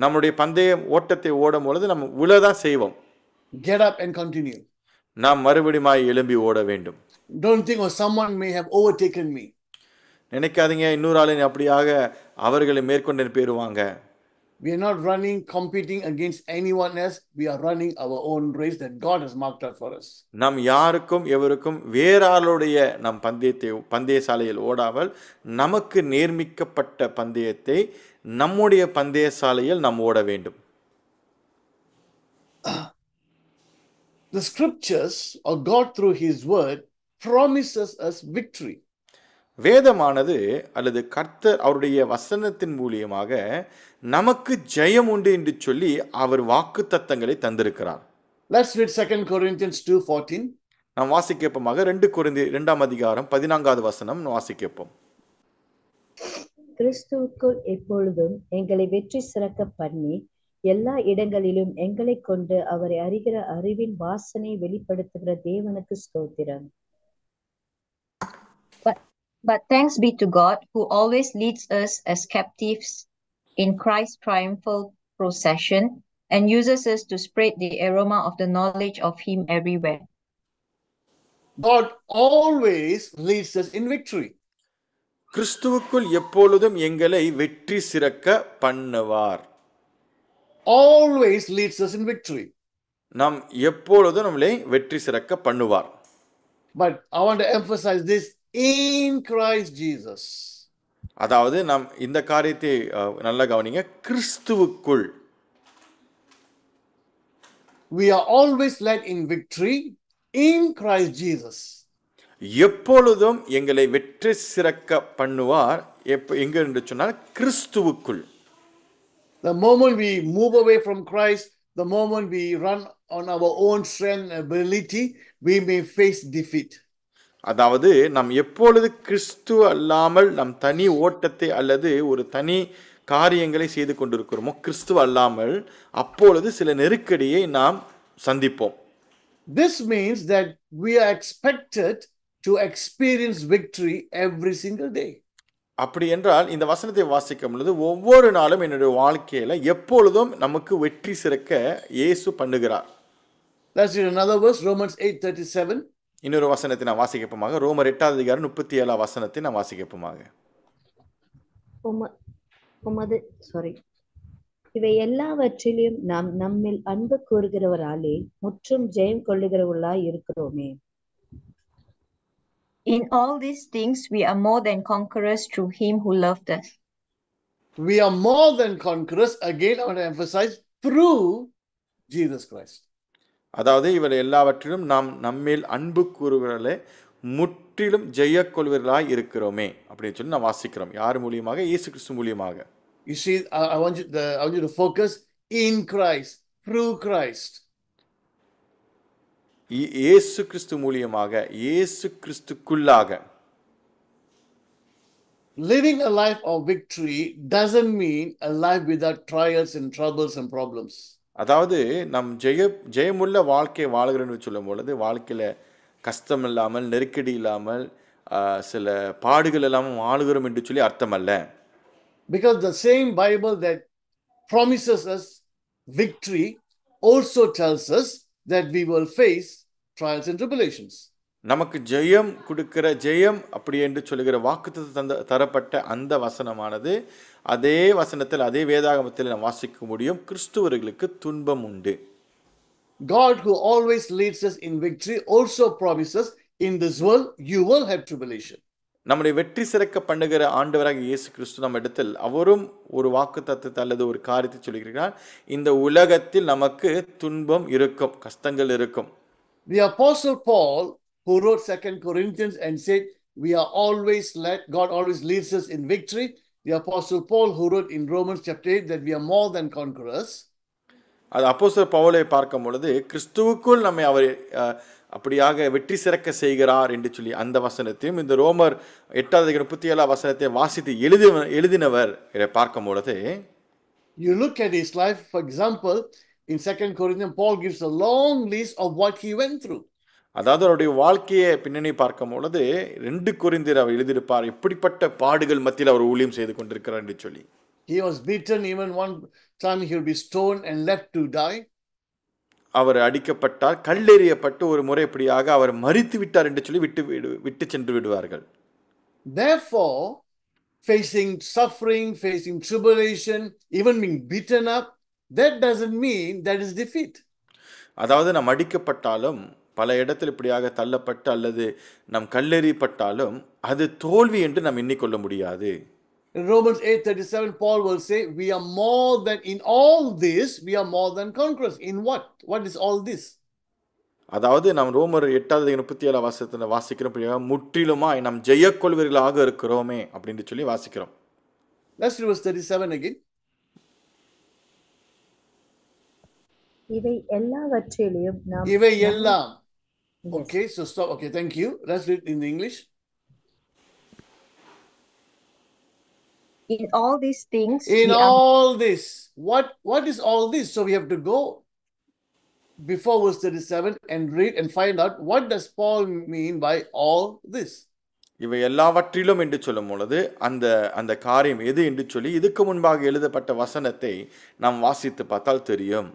நம்முடைய பந்தயம் ஓட்டத்தை ஓடும் பொழுது நம்ம விழதான் செய்வோம். Get up and continue. நாம் மறுபடியும் எழும்பி ஓட வேண்டும். Don't think someone may have overtaken me. நினைக்காதீங்க இன்னொரு ஆளை அப்படியாக அவர்களை மேற்கொண்டு போயிருவாங்க. We are not running, competing against anyone else. We are running our own race that God has marked out for us. நாம் யாருக்கும் எவருக்கும் வேறாளுடைய நம் பந்தய சாலையில் ஓடாமல் நமக்கு நேர்மிக்கப்பட்ட பந்தயத்தை நம்முடைய பந்தய சாலையில் நாம் ஓட வேண்டும். The scriptures or God through his word promises us victory. வேதமானது அல்லது கர்த்தர் அவருடைய வசனத்தின் மூலமாக நமக்கு ஜெயம் உண்டு என்று சொல்லி அவர் வாக்குத்தத்தங்களை தந்திருக்கிறார். Let's read 2 Corinthians 2:14. நாம் வாசிக்கப்போமாக 2 கொரிந்தியர் 2ஆம் அதிகாரம் 14வது வசனம் வாசிக்கப்போம். கிறிஸ்துவுக்குள் எப்பொழுதும் எங்களை வெற்றி சிறக்க பண்ணி எல்லா இடங்களிலும் எங்களை கொண்டு அவரை அறிகிற அறிவின் வாசனை வெளிப்படுத்துகிற தேவனுக்கு ஸ்தோத்திரம். But thanks be to God who always leads us as captives in Christ's triumphal procession and uses us to spread the aroma of the knowledge of him everywhere. God always leads us in victory. கிறிஸ்துவுக்குள் எப்பொழுதும் எங்களை வெற்றி சிறக்க பண்ணுவார். Always leads us in victory. நாம் எப்பொழுதும் நம்மளை வெற்றி சிறக்க பண்ணுவார். But I want to emphasize this, in Christ Jesus. அதாவது நாம் இந்த காரியத்தை நல்லா கவனிங்க, கிறிஸ்துவுக்குள். We are always led in victory in Christ Jesus. எப்பொழுதும் எங்களை வெற்றி சிறக்க பண்ணுவார். எங்க என்று சொன்னால் கிறிஸ்துவுக்குள். The moment we move away from Christ, the moment we run on our own strength and ability, we may face defeat. அதாவது நாம் எப்பொழுது கிறிஸ்து அல்லாமல் நம் தனி ஓட்டத்தை அல்லது ஒரு தனி காரியங்களை செய்து கொண்டிருக்கிறோமோ கிறிஸ்துவ அல்லாமல் அப்பொழுது சில நெருக்கடியை நாம் சந்திப்போம். This means that we are expected to experience victory every single day. அப்படி என்றால் இந்த வசனத்தை வாசிக்கும் பொழுது ஒவ்வொரு நாளும் என்னுடைய வாழ்க்கையில எப்பொழுதும் நமக்கு வெற்றி சிறக்க இயேசு பண்ணுகிறார். Let's read another verse, Romans 8:37. இன்னொரு வசனத்தை நான் வாசிக்கப்போமாக ரோமர் 8:37 வசனத்தை நான் வாசிக்கப்போமாக. இவை எல்லாவற்றிலும் நாம் நம்மில் அன்பு கூறுகிறவராலே முற்றும் ஜெயம் கொள்ளுகிறவர்களாய் இருக்கிறோமே. In all these things we are more than conquerors through him who loved us. We are more than conquerors, again I want to emphasize, through Jesus Christ. அதாவது இவரை எல்லாவற்றிலும் நாம் நம்மில் அன்பு கூறுகிறவர்களே முற்றிலும் ஜெய கொள்வர்களாய் இருக்கிறோமே அப்படின்னு சொல்லி நான் வாசிக்கிறோம். யார் மூலியமாக? இயேசு கிறிஸ்து மூலியமாக. You see, I want you to focus in Christ, through Christ. இயேசு கிறிஸ்து மூலியமாக, இயேசு கிறிஸ்துக்குள்ளாக. Living a life of victory doesn't mean a life without trials and troubles and problems. அதாவது நம் ஜெயமுள்ள வாழ்க்கை வாழ்கிறோன்னு சொல்லும் பொழுது வாழ்க்கையில் கஷ்டம் இல்லாமல் நெருக்கடி இல்லாமல் சில பாடுகள் இல்லாமல் வாழுகிறோம் என்று சொல்லி அர்த்தம் அல்ல. Because the same Bible that promises us victory also tells us that we will face trials and tribulations. நமக்கு ஜெயம் கொடுக்கிற ஜெயம் அப்படி என்று சொல்லுகிற வாக்குத்தத்தம் தரப்பட்ட அந்த வசனமானது அதே வசனத்தில் அதே வேதாகமத்தில் நாம் வாசிக்க முடியும். கிறிஸ்துவர்களுக்கு துன்பம் உண்டு. God who always leads us in victory also promises in this world you will have tribulation. நம்முடைய வெற்றி சிறக்க பண்ணுகிற ஆண்டவராக இயேசு கிறிஸ்து நம்ம இடத்தில் அவரும் ஒரு வாக்குத்தத்தத்தை அல்லது ஒரு காரியத்தை சொல்லுகிறார். இந்த உலகத்தில் நமக்கு துன்பம் இருக்கும், கஷ்டங்கள் இருக்கும். The Apostle Paul, who wrote 2 Corinthians and said we are always led, God always leads us in victory. The Apostle Paul, who wrote in Romans chapter 8 that we are more than conquerors. அது அப்போஸ்தலர் பவுலை பார்க்கும் பொழுது கிறிஸ்துவுக்குள் நம்மை அவர் அப்படியாக வெற்றி சிறக்க செய்கிறார் என்று சொல்லி அந்த வசனத்தையும் இந்த ரோமர் 8:37 வசனத்தை வாசித்து எழுதினவர் இதை பார்க்கும் பொழுது you look at his life, for example, in 2 Corinthians, Paul gives a long list of what he went through. அதாவது அவருடைய வாழ்க்கையை பின்னணி பார்க்கும் பொழுது 2 கொரிந்தியர் அவர் எழுதியிருப்பார் எப்படிப்பட்ட பாடுகள் மத்தியில் அவர் ஊழியம் செய்து கொண்டிருக்கிறார் என்று சொல்லி. He was beaten, even one time he will be stoned and left to die. அவர் அடிக்கப்பட்டார், கல்லெறியப்பட்டு ஒரு முறைப்படியாக அவர் மரித்து விட்டார் என்று சொல்லி விட்டு சென்று விடுவார்கள். Therefore, facing suffering, facing tribulation, even being beaten up, that doesn't mean that is defeat. அதாவது நாம் அடிக்கப்பட்டாலும் பல இடத்தில் இப்படியாக தள்ளப்பட்டு அல்லது நாம் கல்லெறியப்பட்டாலும் அது தோல்வி என்று நாம் எண்ணிக்கொள்ள முடியாது. In Romans 8:37, Paul will say, we are more than, in all this, we are more than conquerors. In what? What is all this? அதாவது நாம் ரோமர் 8:37 வசனத்தில் வாசிக்கிறோம் முற்றிலுமாய் நாம் ஜெயக்கொள்வர்களாக இருக்கிறோமே அப்படின்னு சொல்லி வாசிக்கிறோம். Let's read verse 37 again. இவை எல்லாவற்றிலும் நாம் இவை எல்லாம். Okay, so stop. Okay, thank you. Let's read in English. In all these things, in all this. What is all this? So we have to go before verse 37 and read and find out what does Paul mean by all this. இவை எல்லாவற்றிலும் என்று சொல்லும் பொழுது அந்த அந்த காரியம் எது என்று சொல்லி இதுக்கு முன்பாக எழுதப்பட்ட வசனத்தை நாம் வாசித்து பார்த்தால் தெரியும்.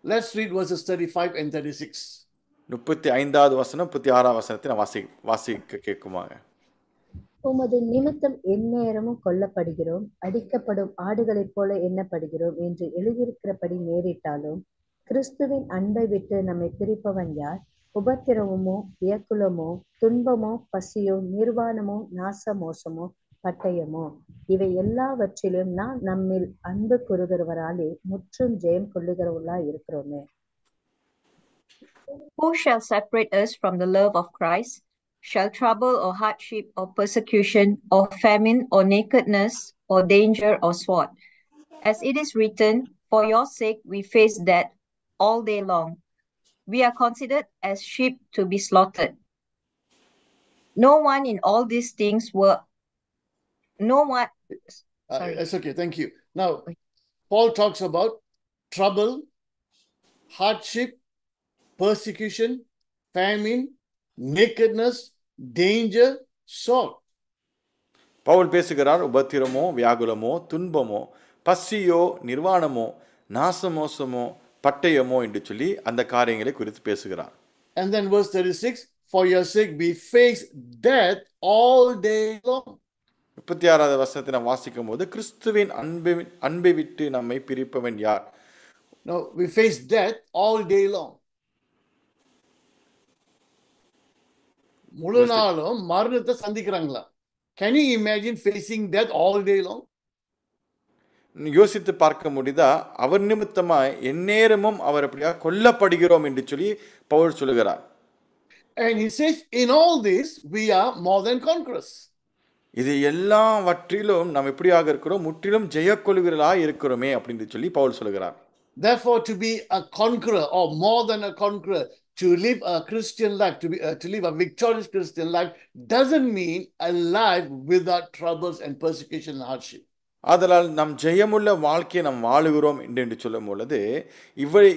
Let's read verses 35 and 36. 35வது வசனம் 36வது வசனத்தை நான் வாசிக்க கேட்குமாக. உமது நிமித்தம் எந்நேரமும் கொல்லப்படுகிறோம், அடிக்கப்படும் ஆடுகளைப் போல எண்ணப்படுகிறோம் என்று எழுதியிருக்கிறபடி நேரிட்டாலும் கிறிஸ்துவின் அன்பை விட்டு நம்மை பிரிப்பவன் யார்? உபத்திரவமோ, வியக்குலமோ, துன்பமோ, பசியோ, நிர்வாணமோ, நாசமோசமோ, பட்டயமோ, இவை எல்லாவற்றிலும் நான் நம்மில் அன்பு கூறுகிறவராலே முற்றும் ஜெயம் கொள்ளுகிறவர்களா இருக்கிறோமே. Who shall separate us from the love of Christ? Shall trouble or hardship or persecution or famine or nakedness or danger or sword? As it is written, for your sake we face death all day long. We are considered as sheep to be slaughtered. No one in all these things Sorry. It's okay. Thank you. Now, Paul talks about trouble, hardship, persecution, famine, nakedness, danger, sword. Pavul பேசுகிறார் உபத்திரமோ வியாகுலமோ துன்பமோ பசியோ நிர்வாணமோ நாசமோசமோ பட்டயமோ என்று சொல்லி அந்த காரியங்களை குறித்து பேசுகிறார். And then verse 36, for your sake we face death all day long. 36வது வசனத்தை நாம் வாசிக்கும் போது கிறிஸ்துவின் அன்பை விட்டு நம்மை பிரிப்பவன் யார்? Now we face death all day long. முழு நாளும் மரணத்தை சந்திக்கிறாங்களா? Can you imagine facing death all day long? யோசித்து பார்க்க முடியுதா? அவர் நிமித்தமாய் எந்நேரமும் அவர் அப்படியா கொல்லப்படுகிறோம் என்று சொல்லி பவுல் சொல்லுகிறார். And he says, in all this we are more than conquerors. இது எல்லாவற்றிலும் நாம் எப்படியாக இருக்கிறோம்? முற்றிலும் ஜெயக்கொள்கிறவர்களாய் இருக்கிறோமே அப்படின்னு சொல்லி பவுல் சொல்லுகிறார். Therefore, to be a conqueror or more than a conqueror, to live a Christian life, to live a victorious Christian life, doesn't mean a life without troubles and persecution and hardship. ஆதலால் நாம் ஜெயமுள்ள வாழ்க்கையை நாம் வாழுகிறோம் என்று சொல்லும் பொழுது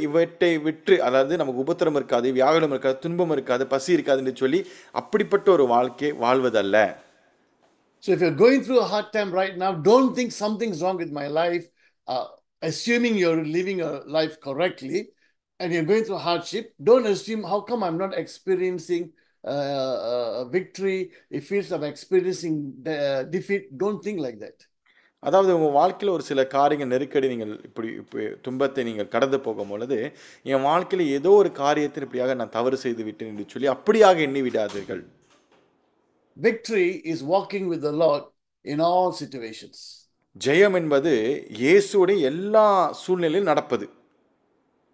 இவற்றை விற்று, அதாவது நமக்கு உபத்திரம் இருக்காது, வியாகுலம் இருக்காது, துன்பம் இருக்காது, பசி இருக்காது என்று சொல்லி அப்படிப்பட்ட ஒரு வாழ்க்கை வாழ்வதல்ல. So if you're going through a hard time right now, don't think something's wrong with my life, assuming you're living your life correctly, and you're going through hardship. Don't assume, how come I'm not experiencing victory? It feels I'm experiencing defeat. Don't think like that. அதாவது உங்கள் வாழ்க்கையில் ஒரு சில காரியங்கள் நெருக்கடி, நீங்கள் இப்படி துன்பத்தை நீங்கள் கடந்து போகும் பொழுது என் வாழ்க்கையில் ஏதோ ஒரு காரியத்தில் இப்படியாக நான் தவறு செய்து விட்டேன் என்று சொல்லி அப்படியாக எண்ணி விடாதீர்கள். Victory is walking with the Lord in all situations. ஜெயம் என்பது இயேசுவுடைய எல்லா சூழ்நிலையிலும் நடப்பது.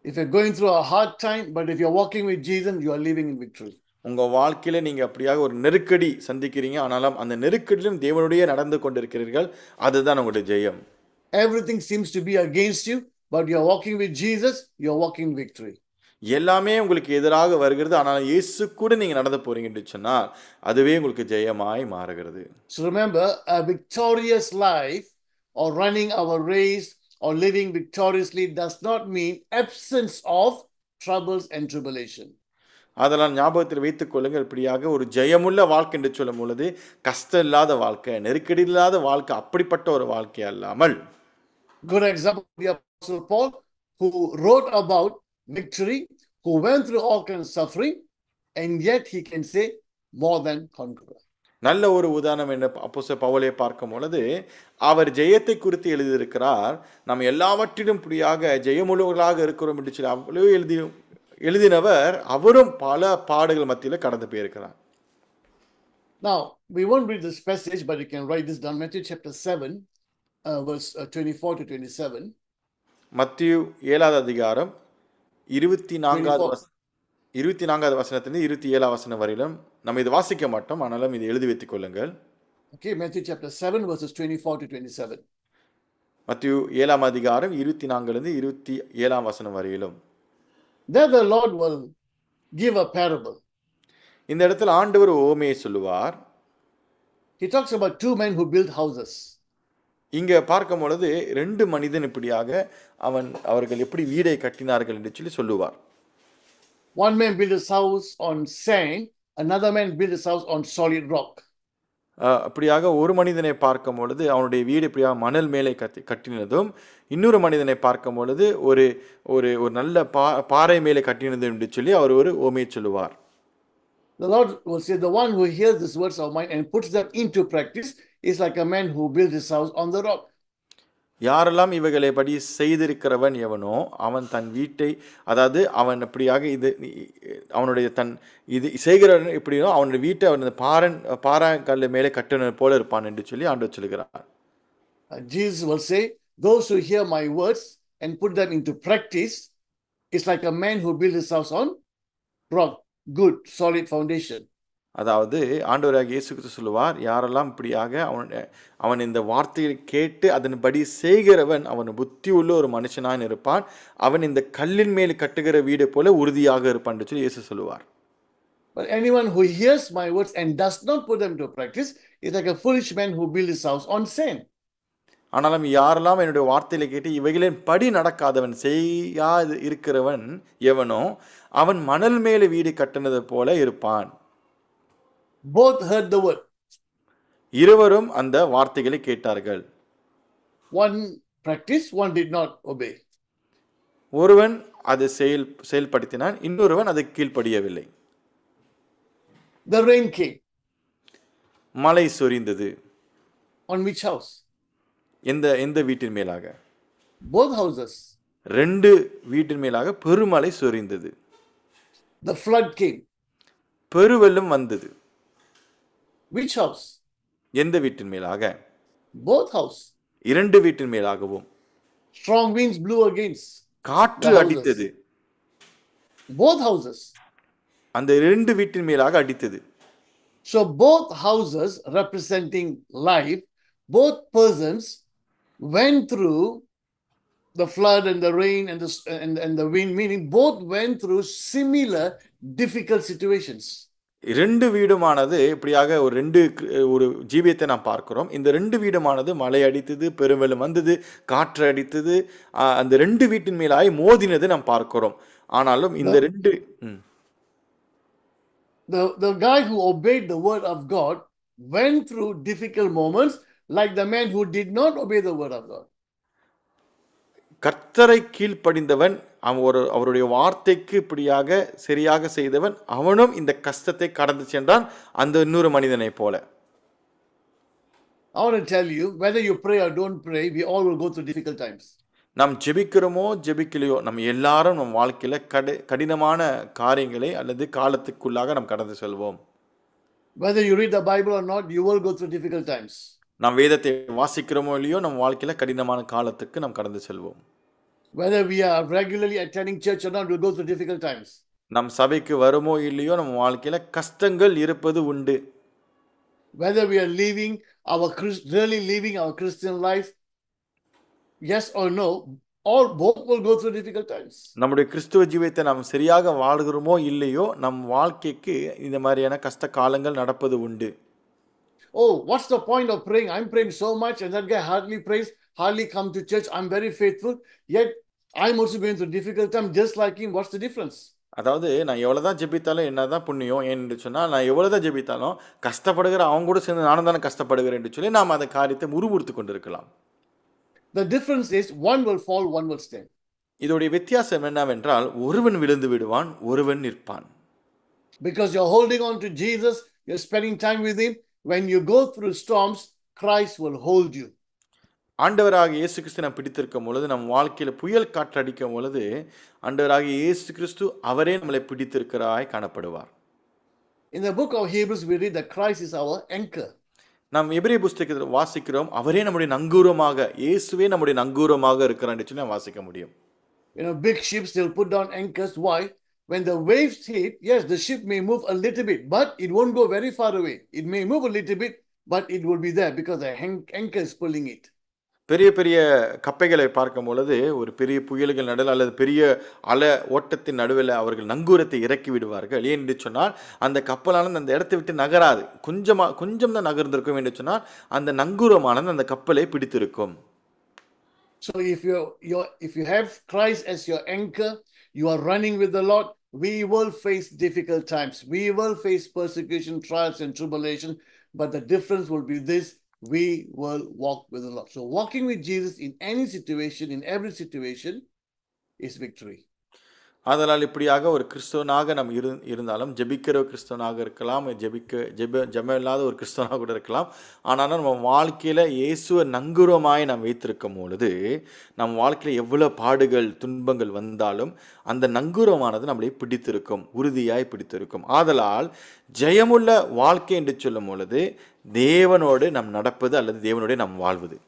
If you're going through a hard time, but if you're walking with Jesus, you are living in victory. உங்கள் வாழ்க்கையில் நீங்கள் அப்படியாக ஒரு நெருக்கடி சந்திக்கிறீங்க, ஆனாலும் அந்த நெருக்கடியிலும் தேவனுடைய நடந்து கொண்டிருக்கிறீர்கள், அதுதான் உங்களுடைய ஜெயம். Everything seems to be against you, but you're walking with Jesus, you're walking victory. எல்லாமே உங்களுக்கு எதிராக வருகிறது, ஆனால் இயேசு கூட நீங்கள் நடந்து போறீங்க என்று சொன்னால் அதுவே உங்களுக்கு ஜெயமாய் மாறுகிறது. So remember, a victorious life or running our race or living victoriously does not mean absence of troubles and tribulation. அதனால் ஞாபகத்தில் வைத்துக் கொள்ளுங்கள், இப்படியாக ஒரு ஜெயமுள்ள வாழ்க்கை என்று சொல்லும் பொழுது கஷ்டம் இல்லாத வாழ்க்கை, நெருக்கடி இல்லாத வாழ்க்கை, அப்படிப்பட்ட ஒரு வாழ்க்கை அல்லாமல். Good example, the Apostle Paul, who wrote about victory, who went through all kinds of suffering, and yet he can say more than conqueror. நல்ல ஒரு உதாரணம் என்ன அப்போஸ்தலர் பவுலை பார்க்கும் பொழுது அவர் ஜெயத்தை குறித்து எழுதியிருக்கிறார். நாம் எல்லாவற்றிலும் இப்படியாக ஜெயமுள்ளவர்களாக இருக்கிறோம் என்று சொல்லி அவ்வளோ எழுதினவர் அவரும் பல பாடுகள் மத்தியில் கடந்து போயிருக்கிறார். Now, we won't read this passage, but you can write this down. Matthew chapter 7, verse 24 to 27. மத்திய 7வது அதிகாரம் 24வது வசனத்திலிருந்து 27வது வசனம் வரையிலும் நம்ம இது வாசிக்க மாட்டோம், ஆனாலும் இது எழுதி வைத்துக் கொள்ளுங்கள். Okay, Matthew chapter 7, verses 24 to 27. மத்திய 7ஆம் அதிகாரம் 24லிருந்து 27ஆம் வசனம் வரையிலும். There the Lord will give a parable. இந்த இடத்துல ஆண்டவர் ஓமையை சொல்லுவார். He talks about two men who built houses. இங்க பார்க்கும் பொழுது ரெண்டு மனிதன் இப்படியாக அவர்கள் எப்படி வீடை கட்டினார்கள் என்று சொல்லி சொல்லுவார். One man built his house on sand, another man built his house on solid rock. அப்படியாக ஒரு மனிதனை பார்க்கும் பொழுது அவனுடைய வீடு இப்படியாக மணல் மேலே கட்டினதும், இன்னொரு மனிதனை பார்க்கும் பொழுது ஒரு ஒரு ஒரு நல்ல பாறை மேலே கட்டினது என்று சொல்லி அவர் ஒரு ஓமையை சொல்லுவார். The Lord will say, the one who hears these words of mine and puts them into practice is like a man who built his house on the rock. யாரெல்லாம் இவைகளை படி செய்திருக்கிறவன் எவனோ அவன் தன் வீட்டை, அதாவது அவன் அப்படியாக அவனுடைய இது செய்கிறவன் எப்படியோ அவனுடைய வீட்டை அவன் பாறாங்கல்ல மேலே கட்டினது போல இருப்பான் என்று சொல்லி ஆண்டவர் சொல்கிறார். Jesus will say, those who hear my words and put them into practice is like a man who built his house on rock, good solid foundation. அதாவது ஆண்டவராகிய இயேசு கிறிஸ்து சொல்லுவார், யாரெல்லாம் இப்படியாக அவன் இந்த வார்த்தையை கேட்டு அதன்படி செய்கிறவன் அவன் புத்தி உள்ள ஒரு மனுஷனாக இருப்பான், அவன் இந்த கல்லின் மேல் கட்டுகிற வீடு போல உறுதியாக இருப்பான் என்று சொல்லி இயேசு சொல்லுவார். But anyone who hears my words and does not put them into practice is like a foolish man who built his house on sand. ஆனாலும் யாரெல்லாம் என்னுடைய வார்த்தையில கேட்டு இவைகளின் படி நடக்காதவன், செய்யாது இருக்கிறவன் எவனோ அவன் மணல் மேலே வீடு கட்டினது போல இருப்பான். Both heard the word. இருவரும் அந்த வார்த்தைகளை கேட்டார்கள். One practiced, one did not obey. ஒருவன் அதை செயல்படுத்தினான், இன்னொருவன் அதை கீழ்ப்படியவில்லை. The rain came. மழை சொரிந்தது. On which house? எந்த வீட்டின் மேலாக? Both houses. 2 வீட்டின் மேலாக பெருமழை சொரிந்தது. The flood came. பெருவெள்ளம் வந்தது. Which house? எந்த வீட்டின் மேலாக? Both house. 2 வீட்டின் மேலாகவும். Strong winds blew against. காற்று அடித்தது. Both houses. அந்த 2 வீட்டின் மேலாக அடித்தது. So both houses representing life, both persons went through the flood and the rain and the wind, meaning both went through similar difficult situations. 2 வீடுமானது இப்படியாக ஒரு ஜீவியத்தை நாம் பார்க்கிறோம். இந்த 2 வீடுமானது மழை அடித்தது, பெருவெள்ளம் வந்தது, காற்று அடித்தது, அந்த 2 வீட்டின் மேலாய் மோதினது நாம் பார்க்கிறோம். ஆனாலும் இந்த 2 the guy who obeyed the word of God went through difficult moments like the man who did not obey the word of God. கர்த்தரை கீழ்ப்படிந்தவன், அவருடைய வார்த்தைக்கு இப்படியாக சரியாக செய்தவன், அவனும் இந்த கஷ்டத்தை கடந்து சென்றான், அந்த இன்னொரு மனிதனை போல. I want to tell you, whether you pray or don't pray, we all will go through difficult times. நாம் ஜெபிக்கிறோமோ ஜெபிக்கலையோ, நம்ம எல்லாரும் நம் வாழ்க்கையில கடினமான காரியங்களை அல்லது காலத்துக்குள்ளாக நாம் கடந்து செல்வோம். Whether you read the Bible or not, you will go through difficult times. நாம் வேதத்தை வாசிக்கிறோமோ இல்லையோ, நம் வாழ்க்கையில கடினமான காலத்துக்கு நாம் கடந்து செல்வோம். Whether we are regularly attending church or not, we'll go through difficult times. நம் சபைக்கு வருமோ இல்லையோ, நம்ம வாழ்க்கையில கஷ்டங்கள் இருப்பது உண்டு. Whether we are really living our Christian life, yes or no, both will go through difficult times. நம்முடைய கிறிஸ்துவ ஜீவியத்தை நாம் சரியாக வாழ்கிறோமோ இல்லையோ, நம் வாழ்க்கைக்கு இந்த மாதிரியான கஷ்ட காலங்கள் நடப்பது உண்டு. Oh, what's the point of praying? I'm praying so much and that guy hardly prays, hardly come to church. I'm very faithful, yet I'm also going through difficult time just like him. What's the difference? அதாவது நான் எவ்வளோதான் ஜெபித்தாலும் என்னதான் புண்ணியம் ஏன்னு சொன்னால், நான் எவ்வளோதான் ஜெபித்தாலும் கஷ்டப்படுகிற அவங்க கூட சேர்ந்து நானும் தானே கஷ்டப்படுகிறேன் சொல்லி நாம் அந்த காரியத்தை முறுமுறுத்து கொண்டு இருக்கலாம். The difference is one will fall, one will stand. இதோடைய வித்தியாசம் என்னவென்றால், ஒருவன் விழுந்து விடுவான், ஒருவன் நிற்பான். Because you're holding on to Jesus, you're spending time with him. When you go through storms, Christ will hold you. ஆண்டவராக இயேசு கிறிஸ்து நாம் பிடித்திருக்கும் பொழுது, நம் வாழ்க்கையில் புயல் காற்றடிக்கும் பொழுது, ஆண்டவராக இயேசு கிறிஸ்து அவரே நம்மளை பிடித்திருக்கிறாய் காணப்படுவார். In the book of Hebrews, we read that Christ is our anchor. நாம் எபிரேய புத்தகத்தில் வாசிக்கிறோம், அவரே நம்முடைய நங்கூரமாக, இயேசுவே நம்முடைய நங்கூரமாக இருக்கிறார் என்று சொல்லி வாசிக்க முடியும். You know, big ships, they'll put down anchors. Why? When the waves hit, yes, the ship may move a little bit, but it won't go very far away. It may move a little bit, but it will be there because the anchor is pulling it. பெரிய பெரிய கப்பைகளை பார்க்கும் பொழுது, ஒரு பெரிய புயல்கள் நடுவில் அல்லது பெரிய அலை ஓட்டத்தின் நடுவில் அவர்கள் நங்கூரத்தை இறக்கி விடுவார்கள். ஏன் என்று சொன்னால், அந்த கப்பலானது அந்த இடத்தை விட்டு நகராது, கொஞ்சம் தான் நகர்ந்திருக்கும் என்று சொன்னால், அந்த நங்கூரமானது அந்த கப்பலை பிடித்திருக்கும். So if you have Christ as your anchor, you are running with the Lord, we will face difficult times. We will face persecution, trials and tribulation, but the difference will be this: we will walk with the Lord. So walking with Jesus in any situation, in every situation, is victory. அதனால் இப்படியாக ஒரு கிறிஸ்தவனாக நாம் இருந்தாலும், ஜெபிக்கிற கிறிஸ்தவனாக இருக்கலாம், ஜெபம் இல்லாத ஒரு கிறிஸ்தவனாக கூட இருக்கலாம். ஆனாலும் நம்ம வாழ்க்கையில் இயேசுவை நங்கூரமாய் நாம் வைத்திருக்கும் பொழுது, நம் வாழ்க்கையில் எவ்வளோ பாடுகள் துன்பங்கள் வந்தாலும் அந்த நங்கூரமானது நம்மளை பிடித்திருக்கும், உறுதியாய் பிடித்திருக்கும். ஆதலால் ஜெயமுள்ள வாழ்க்கை என்று சொல்லும் பொழுது, தேவனோடு நாம் நடப்பது அல்லது தேவனோடு நாம் வாழ்வது.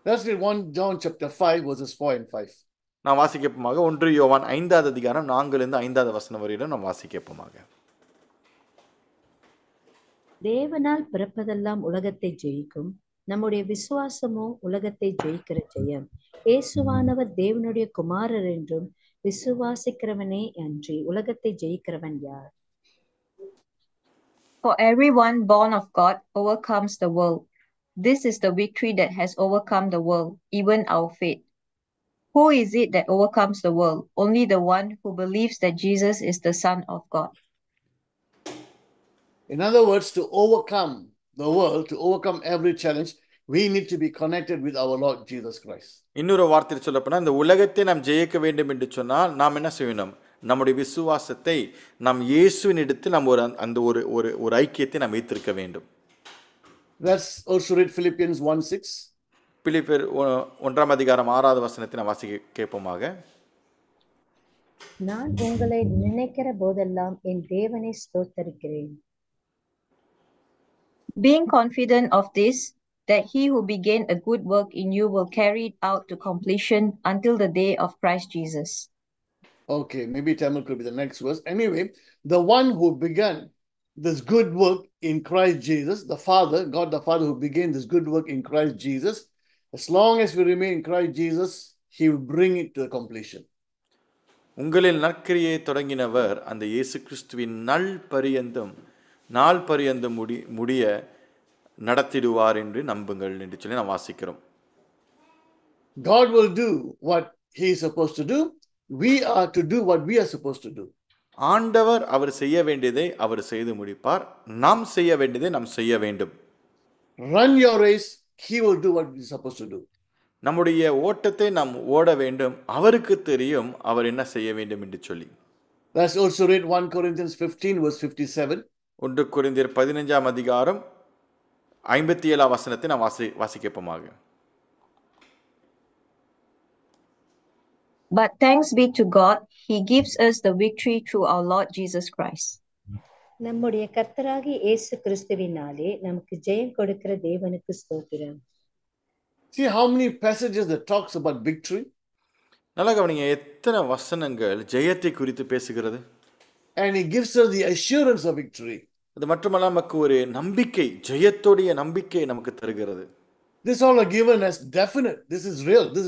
Let's read 1 John chapter 5 verses 4 and 5. நாம் வாசிக்கப்போமாக 1 யோவான் 5வது அதிகாரம் 4லிருந்து 5வது வசனம் வரையிலும் நாம் வாசிக்கப்போமாக. தேவனால் பிறப்பதெல்லாம் உலகத்தை ஜெயிக்கும், நம்முடைய விசுவாசமோ உலகத்தை ஜெயிக்கிற ஜெயம். இயேசுவானவர் தேவனுடைய குமாரர் என்றும் விசுவாசிக்கிறவனே அன்றி உலகத்தை ஜெயிக்கிறவன் யார்? For everyone born of God overcomes the world. This is the victory that has overcome the world, even our faith. Who is it that overcomes the world? Only the one who believes that Jesus is the Son of God. In other words, to overcome the world, to overcome every challenge, we need to be connected with our Lord Jesus Christ. இன்னொரு வார்த்தையில் சொல்லப்போனால் இந்த உலகத்தை நாம் ஜெயிக்க வேண்டும் என்று சொன்னால் நாம் என்ன செய்யணும்? நம்முடைய விசுவாசத்தை நாம் இயேசுவின் இடத்தில் நாம் அந்த ஒரு ஐக்கியத்தை நாம் வைத்திருக்க வேண்டும். Let's also read Philippians 1:6. பிலிப்பியர் 1:6 நாம் வாசிக்க கேட்போமாக. நான் உங்களை நினைக்கிற போதெல்லாம் என் தேவனை ஸ்தோத்தரிக்கிறேன். Being confident of this, that he who began a good work in you will carry it out to completion until the day of Christ Jesus. Okay, maybe Tamil could be the next verse. Anyway, the one who began this good work in Christ Jesus, the Father, God the Father who began this good work in Christ Jesus, as long as we remain in Christ Jesus, he will bring it to completion. உங்களில் நற்கிரியை தொடங்கினவர் அந்த இயேசு கிறிஸ்துவின் நாள் பரியந்தம் முடிய நடத்திடுவார் என்று நம்புங்கள் என்று சொல்லி நாம் வாசிக்கிறோம். God will do what he is supposed to do. We are to do what we are supposed to do. ஆண்டவர் அவர் செய்ய வேண்டியதை அவர் செய்து முடிப்பார். நாம் செய்ய வேண்டியதை நாம் செய்ய வேண்டும். Run your race. He will do what he is supposed to do. நம்முடைய ஓட்டத்தை நாம் ஓட வேண்டும். அவருக்கு தெரியும் அவர் என்ன செய்ய வேண்டும் என்று சொல்லி. Let's also read 1 Corinthians 15 verse 57. 1 கொரிந்தியர் 15:57 நாம் வாசிக்கப்போமாக. But thanks be to God, he gives us the victory through our Lord Jesus Christ. நம்முடைய கர்த்தராகிய இயேசு கிறிஸ்துவினாலே நமக்கு ஜெயம் கொடுக்கிற தேவனுக்கு ஸ்தோத்திரம். See how many passages that talks about victory? நல்லா கவனிங்க, எத்தனை வசனங்கள் ஜெயத்தை குறித்து பேசுகிறது. And he gives us the assurance of victory. அது மட்டுமல்ல நமக்கு ஒரு நம்பிக்கை, ஜெயத்தோடைய நம்பிக்கை நமக்கு தருகிறது. This all are given as definite. This is real. This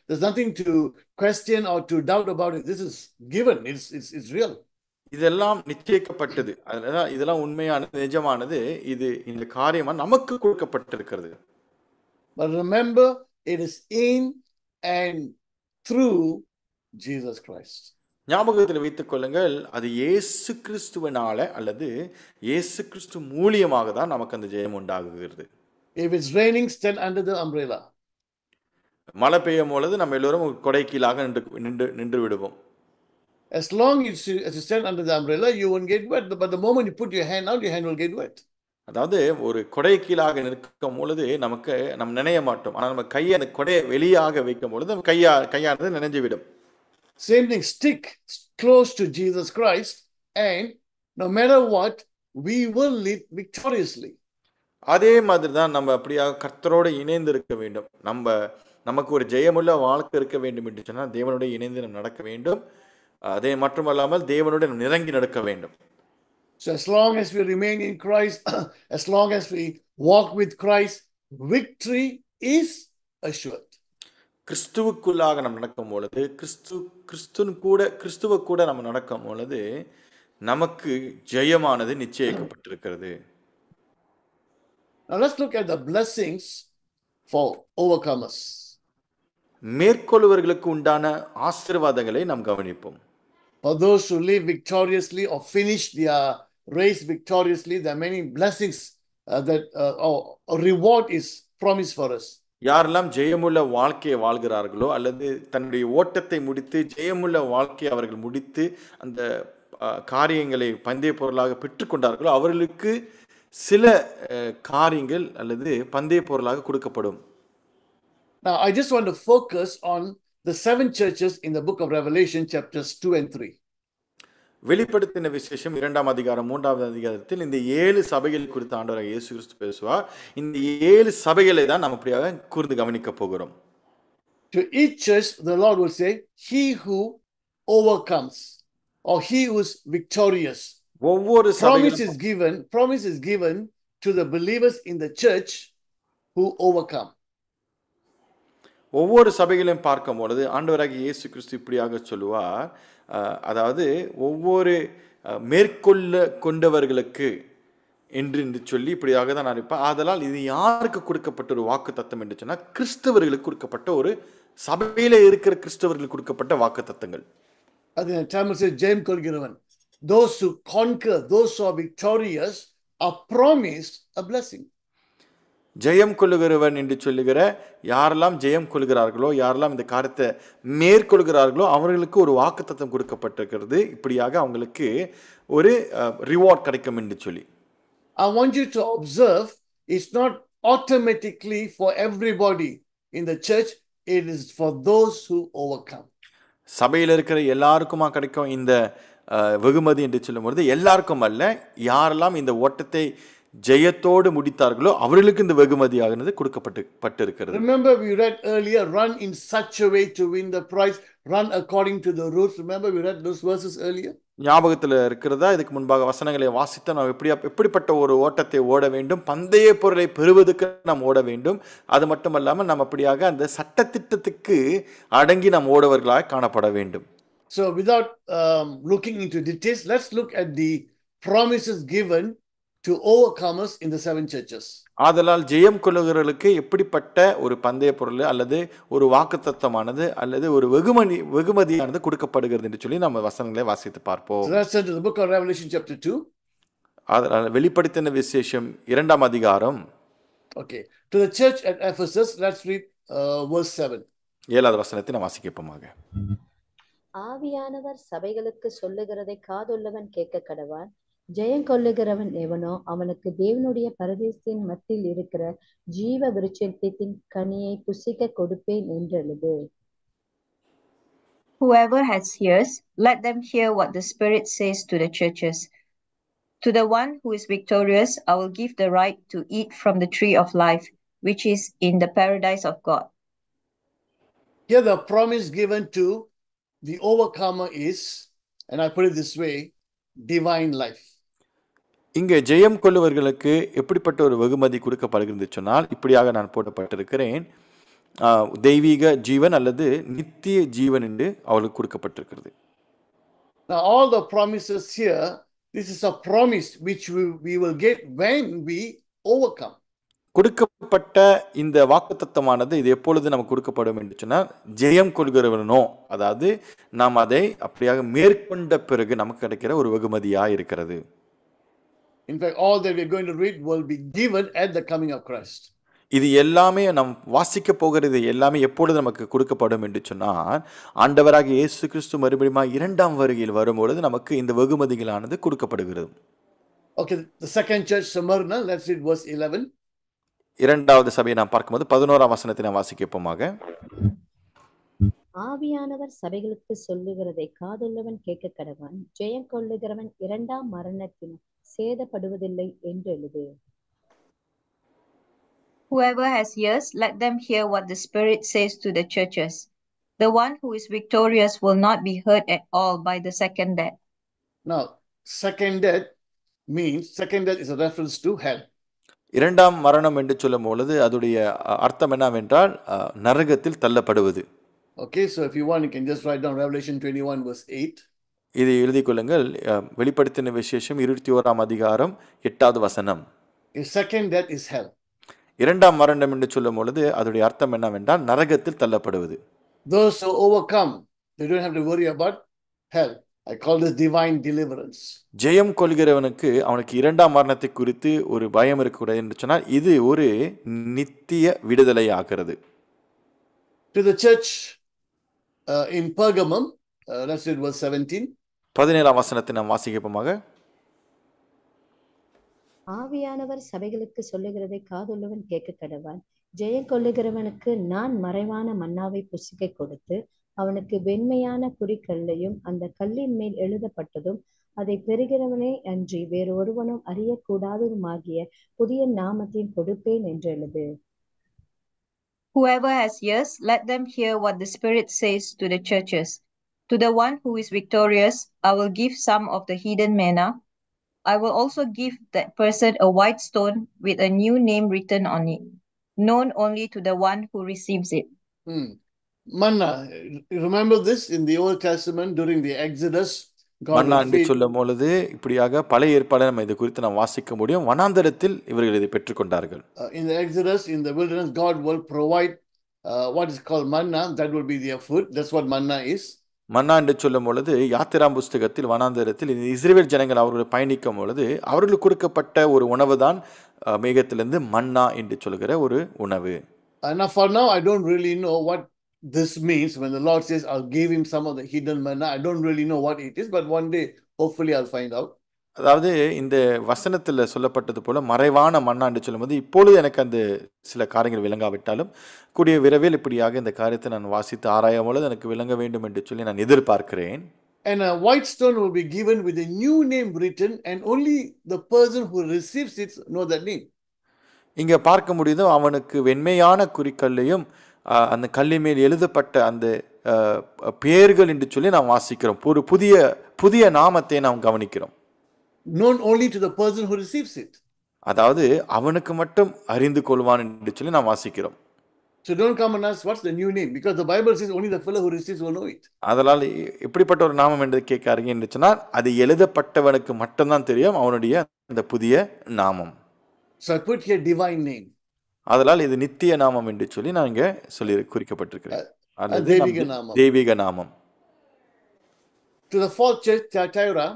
there's nothing to question or to doubt about it. This is given. It's real. இதெல்லாம் நிச்சயிக்கப்பட்டது. அதனால இதெல்லாம் உண்மையானது, நிஜமானது. இந்த காரியமா நமக்கு கொடுக்கப்பட்டிருக்கிறது. But remember, it is in and through Jesus Christ. ஞாபகத்தில் வைத்துக் கொள்ளுங்கள், அது இயேசு கிறிஸ்துவினால அல்லது இயேசு கிறிஸ்து மூலியமாக தான் நமக்கு அந்த ஜெயம் உண்டாகுகிறது. If it's raining, stand under the umbrella. மழை பெய்யும் பொழுது நம்ம எல்லோரும் கொடை கீழாக நின்று விடுவோம். As long as you stand under the umbrella, you won't get wet. But the moment you put your hand out, your hand will get wet. அதாவது ஒரு கொடை கீழாக நிற்கும் பொழுது நம்ம நினைய மாட்டோம். ஆனால் நம்ம கையை அந்த கொடையை வெளியாக வைக்கும் பொழுது நம்ம கையானது நினைஞ்சுவிடும். Same thing, stick close to Jesus Christ, and no matter what, we will live victoriously. அதே மாதிரி தான் நம்ம அப்படியாக கர்த்தரோடு இணைந்து இருக்க வேண்டும். நமக்கு ஒரு ஜெயமுள்ள வாழ்க்கை இருக்க வேண்டும் என்று சொன்னால் தேவனோடு இணைந்து நம்ம நடக்க வேண்டும். அதே மட்டுமல்லாமல் தேவனோடு நிறங்கி நடக்க வேண்டும். So as long as we remain in Christ, as long as we walk with Christ, victory is assured. கிறிஸ்துவுக்குள்ளாக நம்ம நடக்கும் பொழுது, கிறிஸ்துவ கூட நம்ம நடக்கும் பொழுது நமக்கு ஜெயமானது நிச்சயிக்கப்பட்டிருக்கிறது. Now let's look at the blessings for overcomers. மேற்கொள்ளுவர்களுக்கு உண்டான ஆசீர்வாதங்களை நாம் கவனிப்போம். For those who live victoriously or finish their race victoriously, there are many blessings that a reward is promised for us. யாரெல்லாம் ஜெயமுள்ள வாழ்க்கையை வாழ்கிறார்களோ அல்லது தன்னுடைய ஓட்டத்தை முடித்து ஜெயமுள்ள வாழ்க்கையை அவர்கள் முடித்து அந்த காரியங்களை பந்தய பொருளாக பெற்றுக்கொண்டார்களோ அவர்களுக்கு சில காரியங்கள் அல்லது பந்தய பொருளாக கொடுக்கப்படும். Now I just want to focus on the 7 churches in the book of Revelation, chapters 2 and 3. வெளிப்படுத்தின விசேஷம் 2ஆம் அதிகாரம் 3ஆவது அதிகாரத்தில் இந்த 7 சபைகள் குறித்து ஆண்டவராகிய இயேசு கிறிஸ்து பேசுவார். இந்த 7 சபைகளை தான் நாம் அப்படியாக கூர்ந்து கவனிக்க போகிறோம். To each church the Lord will say, he who overcomes or he who is victorious. ஒவ்வொரு promise is given to the believers in the church who overcome. ஒவ்வொரு சபைகளையும் பார்க்கும் பொழுது ஆண்டவராகிய இயேசு கிறிஸ்து இப்படியாக சொல்லுவார், அதாவது ஒவ்வொரு மேற்கொள்ள கொண்டவர்களுக்கு என்று சொல்லி இப்படியாக தான் அறிவிப்பார். ஆதலால் இது யாருக்கு கொடுக்கப்பட்ட ஒரு வாக்கு தத்தம் என்று சொன்னால் கிறிஸ்தவர்களுக்கு கொடுக்கப்பட்ட ஒரு சபையில இருக்கிற கிறிஸ்தவர்களுக்கு கொடுக்கப்பட்ட வாக்கு தத்தங்கள். அது தமிழ் ஜெயம் கொள்கிறவன். Those who conquer, those who are victorious are promised a blessing. ஜெயம் கொள்ளுகிறவன் என்று சொல்லுகிற யாரெல்லாம் ஜெயம் கொள்கிறார்களோ, யாரெல்லாம் இந்த காரியத்தை மேற்கொள்கிறார்களோ அவர்களுக்கு ஒரு வாக்குத்தத்தம் கொடுக்கப்பட்டிருக்கிறது. இப்படியாக அவங்களுக்கு ஒரு ரிவார்ட் கிடைக்கும் என்று சொல்லி. I want you to observe, it's not automatically for everybody in the church, it is for those who overcome. சபையில் இருக்கிற எல்லாருக்குமா கிடைக்கும் இந்த வெகுமதி என்று சொல்லும்போது எல்லாருக்கும் அல்ல, யாரெல்லாம் இந்த ஓட்டத்தை ஜெயத்தோடு முடித்தார்களோ அவர்களுக்கு இந்த வெகுமதியானது கொடுக்கப்பட்டிருக்கிறது. Remember we read earlier, run in such a way to win the prize, run according to the rules. Remember we read those verses earlier? ஞாபகத்தில் இருக்கிறதா? இதுக்கு முன்பாக வசனங்களை வாசித்த நாம் எப்படிப்பட்ட ஒரு ஓட்டத்தை ஓட வேண்டும், பந்தய பொருளை பெறுவதற்கு நாம் ஓட வேண்டும். அது மட்டுமல்லாமல் நாம் அப்படியாக அந்த சட்டத்திட்டத்துக்கு அடங்கி நாம் ஓடுவர்களாக காணப்பட வேண்டும். So without looking into details, let's look at the promises given to overcomers in the 7 churches. ஆதலால் ஜெயம் கொள்ளுகிறவர்களுக்கு எப்படிப்பட்ட ஒரு பந்தய பொருள் அல்லது ஒரு வாக்குத்தத்தமானது அல்லது ஒரு வெகுமதியானது கொடுக்கப்படுகிறது என்று சொல்லி நம்ம வசனங்களை வாசித்து பார்ப்போம். So let's turn to the book of Revelation chapter 2. அதனால் வெளிப்படுத்தின விசேஷம் 2ஆம் அதிகாரம். Okay. To the church at Ephesus, let's read verse 7. 7வது வசனத்தை நாம் வாசிக்கப்போமாக. ஆவியானவர் சபைகளுக்கு சொல்லுகிறதை காதுள்ளவன் கேட்க கடவான். ஜெயம் கொள்ளுகிறவன் எவனோ அவனுக்கு தேவனுடைய பரதேசத்தின் மத்தியில் இருக்கிற ஜீவ விருட்சத்தின் கனியை புசிக்க கொடுப்பேன் என்று எழுது. Whoever has ears, let them hear what the Spirit says to the churches. To the one who is victorious, I will give the right to eat from the tree of life, which is in the paradise of God. Here the promise given to the overcomer is, and I put it this way, divine life. இங்கே ஜெயம் கொள்ளுவர்களுக்கு எப்படிப்பட்ட ஒரு வெகுமதி கொடுக்கப்படுகிறது சொன்னால் இப்படியாக நான் போட்டப்பட்டிருக்கிறேன், தெய்வீக ஜீவன் அல்லது நித்திய ஜீவன் என்று அவளுக்கு கொடுக்கப்பட்டிருக்கிறது. Now all the promises here, this is a promise which we will get when we overcome. கொடுக்கப்பட்ட இந்த வாக்குத்தத்தமானது இது எப்பொழுது நமக்கு கொடுக்கப்படும் என்று சொன்னால் ஜெயம் கொள்கிறவனோ, அதாவது நாம் அதை அப்படியாக மேற்கொண்ட பிறகு நமக்கு கிடைக்கிற ஒரு வெகுமதியாக இருக்கிறது. In fact, all that we're going to read will be given at the coming of Christ. இது எல்லாமே நாம் வாசிக்க போகிறது எல்லாமே எப்பொழுது நமக்கு கொடுக்கப்படும் என்று சொன்னால் ஆண்டவராக இயேசு கிறிஸ்து மறுபடியும் 2ஆம் வருகையில் வரும்பொழுது நமக்கு இந்த வெகுமதிகளானது கொடுக்கப்படுகிறது. Okay, the second church, Smyrna, let's read verse 11. 2வது சபையை நாம் பார்க்கும்போது 11ஆம் வசனத்தை நாம் வாசிக்கப்போமாக. ஆவியானவர் சபைகளுக்கு சொல்லுகிறதை காதுள்ளவன் கேட்க கடவான். ஜெயம் கொள்ளுகிறவன் 2ஆம் மரணத்தின் சேதப்படுவதில்லை என்று எழுது. Whoever has ears, let them hear what the Spirit says to the churches. The one who is victorious will not be hurt at all by the second death. Now, second death is a reference to hell. 2ஆம் மரணம் என்று சொல்லும் பொழுது அதோடைய அர்த்தம் என்னவென்றால் நரகத்தில் தள்ளப்படுவது. Okay, so if you want, you can just write down Revelation 21 verse 8. இதை எழுதிக் கொள்ளுங்கள். வெளிப்படுத்தின விசேஷம் 21ஆம் அதிகாரம் 8வது வசனம். Second death is hell. 2ஆம் மரணம் என்று சொல்லும் பொழுது அதோடைய அர்த்தம் என்னவென்றால் நரகத்தில் தள்ளப்படுவது. Those who overcome, they don't have to worry about hell. I call this divine deliverance. ஜெயம் கொள்கிறவனுக்கு அவனுக்கு 2ஆம் மரணத்தை குறித்து ஒரு பயம் இருக்கக்கூடாது என்று சொன்னால் இது ஒரு நித்திய விடுதலை ஆகிறது. To the church in Pergamum, let's read verse 17. 17ஆம் வசனத்தை நாம் வாசிக்கப்போமாக. ஆவியானவர் சபைகளுக்கு சொல்லுகிறதை காதுள்ளவன் கேட்க கடவான். ஜெயம் கொள்ளுகிறவனுக்கு நான் மறைவான மன்னாவை புசிக்க கொடுத்து அவனுக்கு வெண்மையான குறிக்கல்லையும் அந்த கல்லின் மேல் எழுதப்பட்டதும் அதை பெறுகிறவனே அன்றி வேறு ஒருவனும் அறியக்கூடாததுமாகிய புதிய நாமத்தையும் கொடுப்பேன் என்று எழுது. Whoever has ears, let them hear what the Spirit says to the churches. To the one who is victorious, I will give some of the hidden manna. I will also give that person a white stone with a new name written on it, known only to the one who receives it. Manna, remember this in the Old Testament during the Exodus, God Manna will என்று feed. சொல்லும் பொழுது இப்படியாக பழைய ஏற்பாடு நம்ம இது குறித்து நாம் வாசிக்க முடியும். வனாந்தரத்தில் இவர்கள் இதை பெற்றுக்கொண்டார்கள். In the Exodus, in the wilderness, God will provide what is called manna. That will be their food. That's what manna is. மன்னா என்று சொல்லும் பொழுது யாத்திராம் புஸ்தகத்தில் வனாந்தரத்தில் இந்த இஸ்ரவேல் ஜனங்கள் அவர்கள் பயணிக்கும் பொழுது அவர்களுக்கு கொடுக்கப்பட்ட ஒரு உணவு தான் மேகத்திலிருந்து மன்னா என்று சொல்கிற ஒரு உணவு. Now for now, I don't really know what this means when the Lord says, I'll give him some of the hidden manna. I don't really know what it is, but one day, hopefully, I'll find out. அதாவது இந்த வசனத்தில் சொல்லப்பட்டது போல மறைவான மன்னா என்று சொல்லும்போது இப்பொழுது எனக்கு அந்த சில காரியங்கள் விளங்காவிட்டாலும் கூடிய விரைவில் இப்படியாக இந்த காரியத்தை நான் வாசித்து ஆராயும் பொழுது எனக்கு விளங்க வேண்டும் என்று சொல்லி நான் எதிர்பார்க்கிறேன். And a white stone will be given with a new name written, and only the person who receives it know that name. இங்கே பார்க்க முடியுதோ அவனுக்கு வெண்மையான குறிக்கல்லையும் அந்த கல்லின் மேல் எழுதப்பட்ட அந்த பெயர்கள் என்று சொல்லி நாம் வாசிக்கிறோம். ஒரு புதிய நாமத்தை நாம் கவனிக்கிறோம். Known only to the person who receives it. அதாவது அவனுக்கு மட்டும் அறிந்து கொள்வான் என்று சொல்லி நாம் வாசிக்கிறோம். So don't come and ask what's the new name, because the Bible says only the fellow who receives will know it. அதனால் எப்படிப்பட்ட ஒரு நாமம் என்று கேட்காருங்க என்று சொன்னால் அது எழுதப்பட்டவனுக்கு மட்டும்தான் தெரியும் அவனுடைய அந்த புதிய நாமம். So I put here divine name. அதனால் இது நித்திய நாமம் என்று சொல்லி நான் இங்கே சொல்லி குறிக்கப்பட்டிருக்கிறேன். தெய்வீக நாமம். To the fourth church, Thyatira,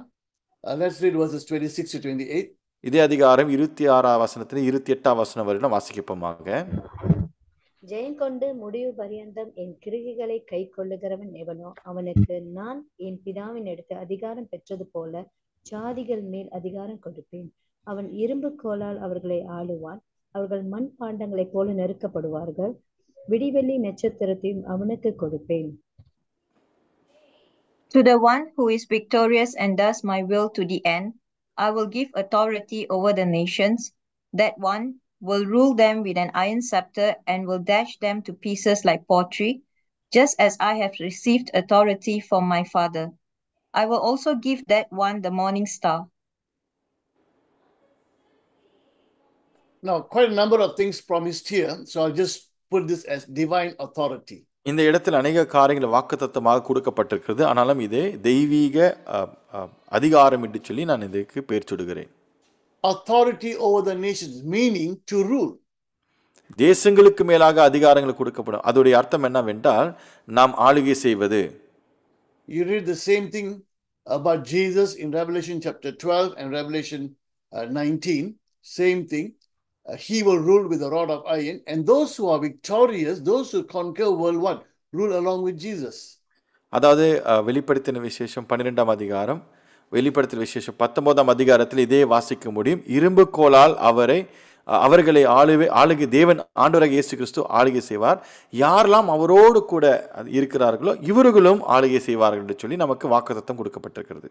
let's read verses 26 to 28. இதே அதிகாரம் 26 வசனத்தில் 28 வசனம் வரை வாசிக்கப்போமாக. ஜெயங்கொண்டு முடிவு பரியந்தம் என் கிருகைகளை கை கொள்ளுகிறவன் எவனோ அவனுக்கு நான் என் பிதாவின் எடுத்து அதிகாரம் பெற்றது போல ஜாதிகள் மேல் அதிகாரம் கொடுப்பேன். அவன் இரும்பு கோலால் அவர்களை ஆளுவான். அவர்கள் மண் பாண்டங்களைப் போல நெருக்கப்படுவார்கள். விடிவெள்ளி நட்சத்திரத்தையும் அவனுக்கு கொடுப்பேன். To the one who is victorious and does my will to the end, I will give authority over the nations. That one will rule them with an iron scepter and will dash them to pieces like pottery, just as I have received authority from my Father. I will also give that one the morning star. Now, quite a number of things promised here, so I'll just put this as divine authority. இந்த இடத்தில் அநேக காரியங்கள் வாக்குத்தத்தமாக கொடுக்கப்பட்டிருக்கிறது. ஆனாலும் இதே தெய்வீக அதிகாரம் என்று சொல்லி நான் இதுக்கு பெயர் சுடுகிறேன். Authority over the nations, meaning to rule. தேசங்களுக்கு மேலாக அதிகாரங்கள் கொடுக்கப்படும். அதோடைய அர்த்தம் என்னவென்றால் நாம் ஆளுகை செய்வது. You read the same thing about Jesus in Revelation chapter 12 and Revelation 19. Same thing. He will rule with a rod of iron, and those who are victorious, those who conquer world one, rule along with Jesus. அதாவது வெளிப்படுத்தின விசேஷம் 12ஆம் அதிகாரம், வெளிப்படுத்தின விசேஷம் 19ஆம் அதிகாரத்தில் இதே வாசிக்க முடியும். இரும்பு கோலால் அவர்களை ஆளுகை தேவன் ஆண்டவராகிய இயேசு கிறிஸ்து ஆளுகை செய்வார். யாரெல்லாம் அவரோடு கூட இருக்கிறார்களோ இவர்களும் ஆளுகை செய்வார்கள் என்று சொல்லி நமக்கு வாக்குத்தத்தம் கொடுக்கப்பட்டிருக்கிறது.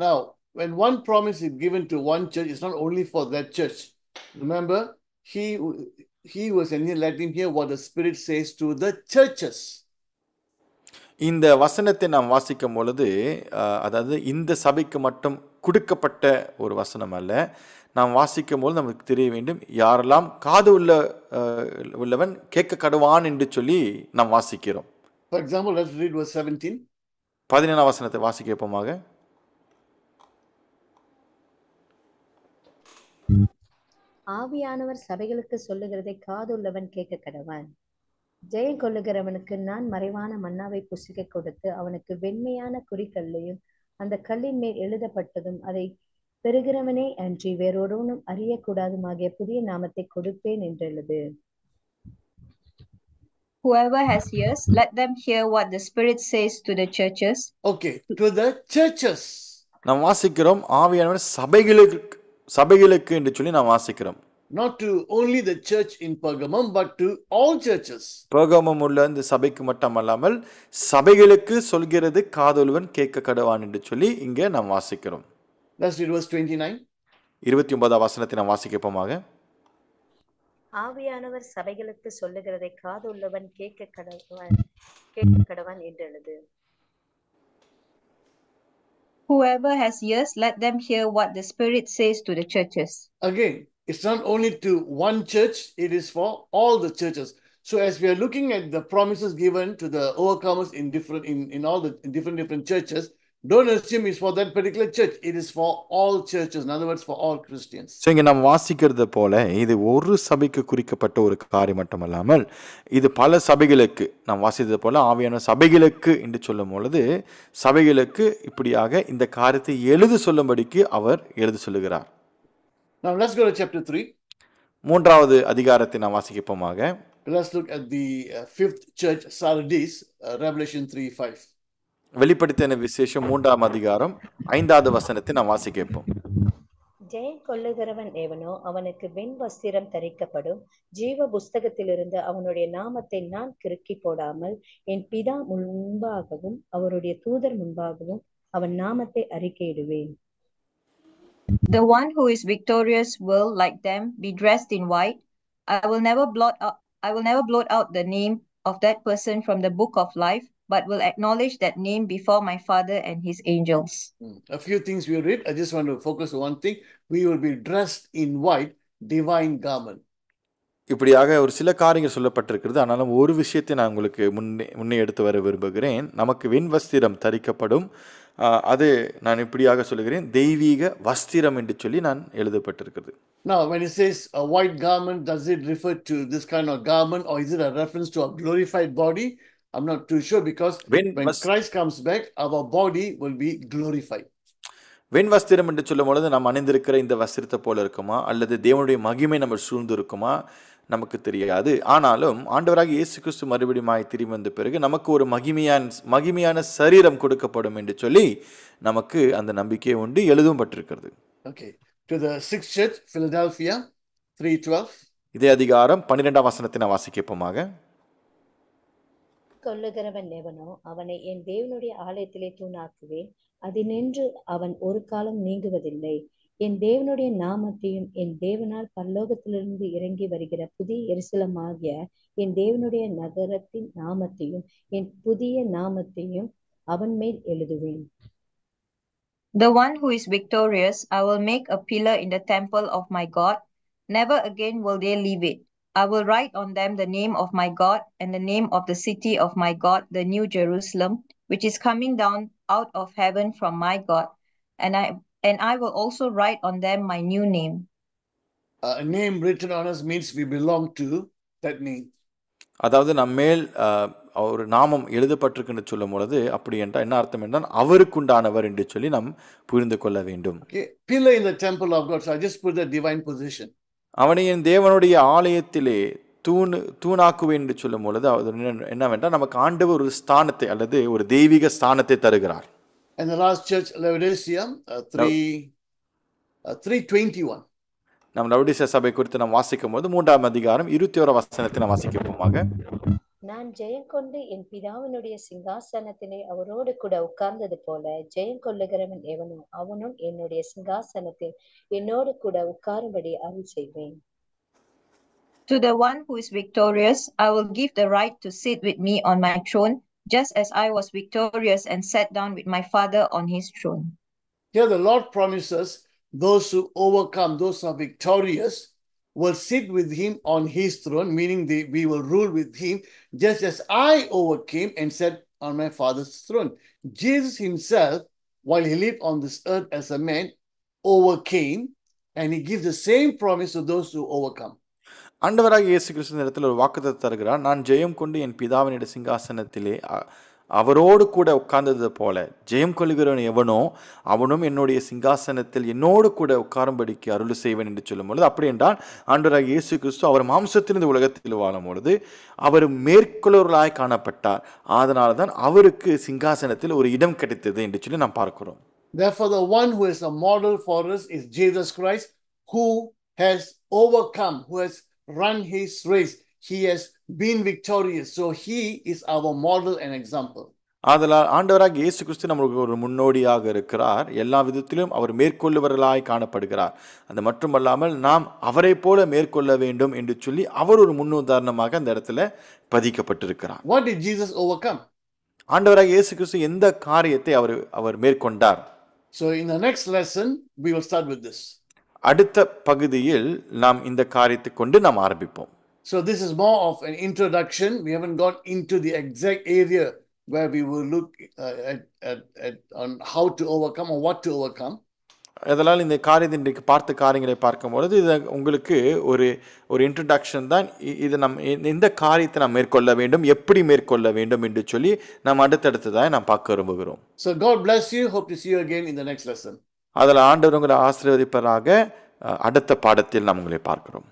Now, when one promise is given to one church, it's not only for that church. Remember, he was in here, let him hear what the Spirit says to the churches. இந்த வசனத்தை நாம் வாசிக்கும் பொழுது அதாவது இந்த சபைக்கு மட்டும் கொடுக்கப்பட்ட ஒரு வசனம் அல்ல. நாம் வாசிக்கும் போது நமக்கு தெரிய வேண்டும் யாரெல்லாம் காது உள்ளவன் கேட்க கடவான் என்று சொல்லி நாம் வாசிக்கிறோம். For example, let's read verse 17. 17ஆம் வசனத்தை வாசிக்கப்போமாக. ஆவியானவர் சபைகளுக்கு சொல்லுகிறதை காதுள்ளவன் கேட்க கடவான். ஜெயம் கொள்ளுகிறவனுக்கு நான் மறைவான மன்னாவை புசிக்க கொடுத்து அவனுக்கு வெண்மையான குறிக்கல்லையும் அந்த கல்லின் மேல் எழுதப்பட்டதும் அதை பெறுகிறவனே அன்றி வேறொருவனும் அறியக்கூடாதுமாகிய புதிய நாமத்தை கொடுப்பேன் என்றெழுது. Whoever has ears, let them hear what the Spirit says to the churches. Okay, to the churches. நாம் வாசிக்கிறோம் ஆவியானவர் சபைகளுக்கு என்று சொல்லி நாம் வாசிக்கிறோம். Not to only the church in Pergamum, but to all churches. பெர்கமும் உள்ள இந்த சபைக்கு மட்டுமல்லாமல் சபைகளுக்கு சொல்கிறது காதுள்ளவன் கேட்க கடவான் என்று சொல்லி இங்கே நாம் வாசிக்கிறோம். Let's read verse 29. 29ஆம் வசனத்தை நாம் வாசிக்கப்போமாக. ஆவியானவர் சபைகளுக்கு சொல்லுகிறதை காதுள்ளவன் கேட்க கடவான் என்றெழுது. Whoever has ears, let them hear what the Spirit says to the churches. Again, it's not only to one church, it is for all the churches. So as we are looking at the promises given to the overcomers in all the different churches, Don't assume it's for that particular church. It is for all churches. In other words, for all Christians. So இங்கே நாம் வாசிக்கிறது போல இது ஒரு சபைக்கு குறிக்கப்பட்ட ஒரு காரியம் மட்டுமல்லாமல் இது பல சபைகளுக்கு நாம் வாசித்தது போல ஆவியான சபைகளுக்கு என்று சொல்லும் பொழுது சபைகளுக்கு இப்படியாக இந்த காரியத்தை எழுத சொல்லும்படிக்கு அவர் எழுத சொல்லுகிறார். Now let's go to chapter 3. மூன்றாவது அதிகாரத்தை நாம் வாசிக்கப்போமாக. Let's look at the fifth church, Sardis, Revelation 3:5. வெளிப்படுத்தின விசேஷம் 3ஆம் அதிகாரம் 5வது வசனத்தை நாம் வாசிக்கப்போம். ஜெயம் கொள்ளுகிறவன் எவனோ அவனுக்கு வெண் வஸ்திரம் தரிக்கப்படும். ஜீவ புஸ்தகத்திலிருந்து அவனுடைய நாமத்தை நான் கிறுக்கி போடாமல் என் பிதா முன்பாகவும் அவருடைய தூதர் முன்பாகவும் அவன் நாமத்தை அறிக்கையிடுவேன். The one who is victorious will, like them, be dressed in white. I will never blot out the name of that person from the book of life, but will acknowledge that name before my Father and his angels. A few things we read. I just want to focus on one thing. We will be dressed in white, divine garment. இப்படியாக ஒரு சில காரியங்கள் சொல்லப்பட்டிருக்கிறது. ஆனாலும் ஒரு விஷயத்தை நான் உங்களுக்கு முன்னே எடுத்து வர விரும்புகிறேன். நமக்கு வெண் வஸ்திரம் தரிக்கப்படும். அது நான் இப்படியாக சொல்லுகிறேன், தெய்வீக வஸ்திரம் என்று சொல்லி நான் எழுதப்பட்டிருக்கிறது. Now, when it says a white garment, does it refer to this kind of garment, or is it a reference to a glorified body? I'm not too sure, because when Christ comes back, our body will be glorified. வெண் வஸ்திரம் என்று சொல்லும் பொழுது நாம் அணிந்திருக்கிற இந்த வஸ்திரத்தை போல இருக்குமா, அல்லது தேவனுடைய மகிமை நம்ம சூழ்ந்து இருக்குமா நமக்கு தெரியாது. ஆனாலும் ஆண்டவராக இயேசு கிறிஸ்து மறுபடியும் திரும்பி வந்த பிறகு நமக்கு ஒரு மகிமையான சரீரம் கொடுக்கப்படும் என்று சொல்லி நமக்கு அந்த நம்பிக்கை உண்டு, எழுதவும் பட்டிருக்கிறது. Okay. To the sixth church, Philadelphia, 3:12. இதே அதிகாரம் 12ஆம் வசனத்தை நான் வாசிக்கப்போமாக. கொள்ளுகிறவன் எவனோ அவனை என் தேவனுடைய ஆலயத்திலே தூணாக்குவேன், அதினின்று அவன் ஒரு காலம் நீங்குவதில்லை. என் தேவனுடைய நாமத்தையும் என் தேவனால் பரலோகத்திலிருந்து இறங்கி வருகிற புதிய எருசலேமாகிய என் தேவனுடைய நகரத்தின் நாமத்தையும் என் புதிய நாமத்தையும் அவன் மேல் எழுதுவேன். The one who is victorious, I will make a pillar in the temple of my God. Never again will they leave it. I will write on them the name of my God and the name of the city of my God, the New Jerusalem, which is coming down out of heaven from my God. And I will also write on them my new name. A name written on us means we belong to that name. அதாவது நம்மேல் ஒரு நாமம் எழுதப்பட்டிருக்குன்னு சொல்லும் பொழுது அப்படி என்றால் என்ன அர்த்தம் என்றால் அவருக்குண்டானவர் என்று சொல்லி நாம் புரிந்து கொள்ள வேண்டும். Pillar in the temple of God. So I just put the divine position. அவனை என் தேவனுடைய ஆலயத்திலே தூணாக்குவேன் என்று சொல்லும் பொழுது என்னவென்றால் நமக்கு ஆண்டவர் ஒரு ஸ்தானத்தை அல்லது ஒரு தெய்வீக ஸ்தானத்தை தருகிறார். And the last church, Laodicea, 3:21. நாம் லவோடிசேயா சபை குறித்து நாம் வாசிக்கும் போது 3ஆம் அதிகாரம் 21ஆம் வசனத்தை நாம் வாசிக்கப்போமாக. நான் ஜெயம் கொண்டு என் பிதாவினுடைய சிங்காசனத்திலே அவரோடு கூட உட்கார்ந்தது போல ஜெயம் கொள்ளுகிறவன் எவனோ அவனும் என்னுடைய சிங்காசனத்தில் என்னோடு கூட உட்காரும்படி அருள் செய்வேன். To the one who is victorious, I will give the right to sit with me on my throne, just as I was victorious and sat down with my Father on his throne. Here the Lord promises those who overcome, those who are victorious, will sit with him on his throne, meaning we will rule with him, just as I overcame and sat on my Father's throne. Jesus himself, while he lived on this earth as a man, overcame, and he gives the same promise to those who overcome. ஆண்டவராக இயேசு கிறிஸ்து இடத்தில் ஒரு வாக்குத்தத்தம் தருகிறார். நான் ஜெயம் கொண்டு என் பிதாவினுடைய சிங்காசனத்திலே அவரோடு கூட உட்கார்ந்தது போல ஜெயம் கொள்கிறவன் எவனோ அவனும் என்னுடைய சிங்காசனத்தில் என்னோடு கூட உட்காரும்படிக்கு அருள் செய்வேன் என்று சொல்லும் பொழுது, அப்படி என்றால் ஆண்டவராக இயேசு கிறிஸ்து அவர் மாம்சத்திலிருந்து உலகத்தில் வாழும் பொழுது அவர் மேற்கொள்வர்களாய் காணப்பட்டார். அதனால தான் அவருக்கு சிங்காசனத்தில் ஒரு இடம் கிடைத்தது என்று சொல்லி நாம் பார்க்கிறோம். Therefore, the one who is a model for us is Jesus Christ, who has overcome, who has run his race. He has been victorious. So he is our model and example. ஆதலால் ஆண்டவராக இயேசு கிறிஸ்து நமக்கு ஒரு முன்னோடியாக இருக்கிறார். எல்லா விதத்திலும் அவர் மேற்கொள்ளுவர்களாய் காணப்படுகிறார். அது மட்டுமல்லாமல் நாம் அவரை போல மேற்கொள்ள வேண்டும் என்று சொல்லி அவர் ஒரு முன்னுதாரணமாக அந்த இடத்துல பதிக்கப்பட்டிருக்கிறார். What did Jesus overcome? ஆண்டவராக இயேசு கிறிஸ்து எந்த காரியத்தை அவர் மேற்கொண்டார்? So in the next lesson we will start with this. அடுத்த பகுதியில் நாம் இந்த காரியத்தை கொண்டு நாம் ஆரம்பிப்போம். So this is more of an introduction. We haven't got into the exact area where we will look on how to overcome or what to overcome. அதனால் இந்த காரியத்தை இன்றைக்கு பார்த்த காரியங்களை பார்க்கும்பொழுது இது உங்களுக்கு ஒரு ஒரு இன்ட்ரடக்ஷன் தான். இது இந்த காரியத்தை நாம் மேற்கொள்ள வேண்டும், எப்படி மேற்கொள்ள வேண்டும் என்று சொல்லி நாம் அடுத்தடுத்ததாக நாம் பார்க்க விரும்புகிறோம். So God bless you. Hope to see you again in the next lesson. அதில் ஆண்டவர் உங்களை ஆசீர்வதிப்பதாக அடுத்த பாடத்தில் நாம் உங்களை பார்க்கிறோம்.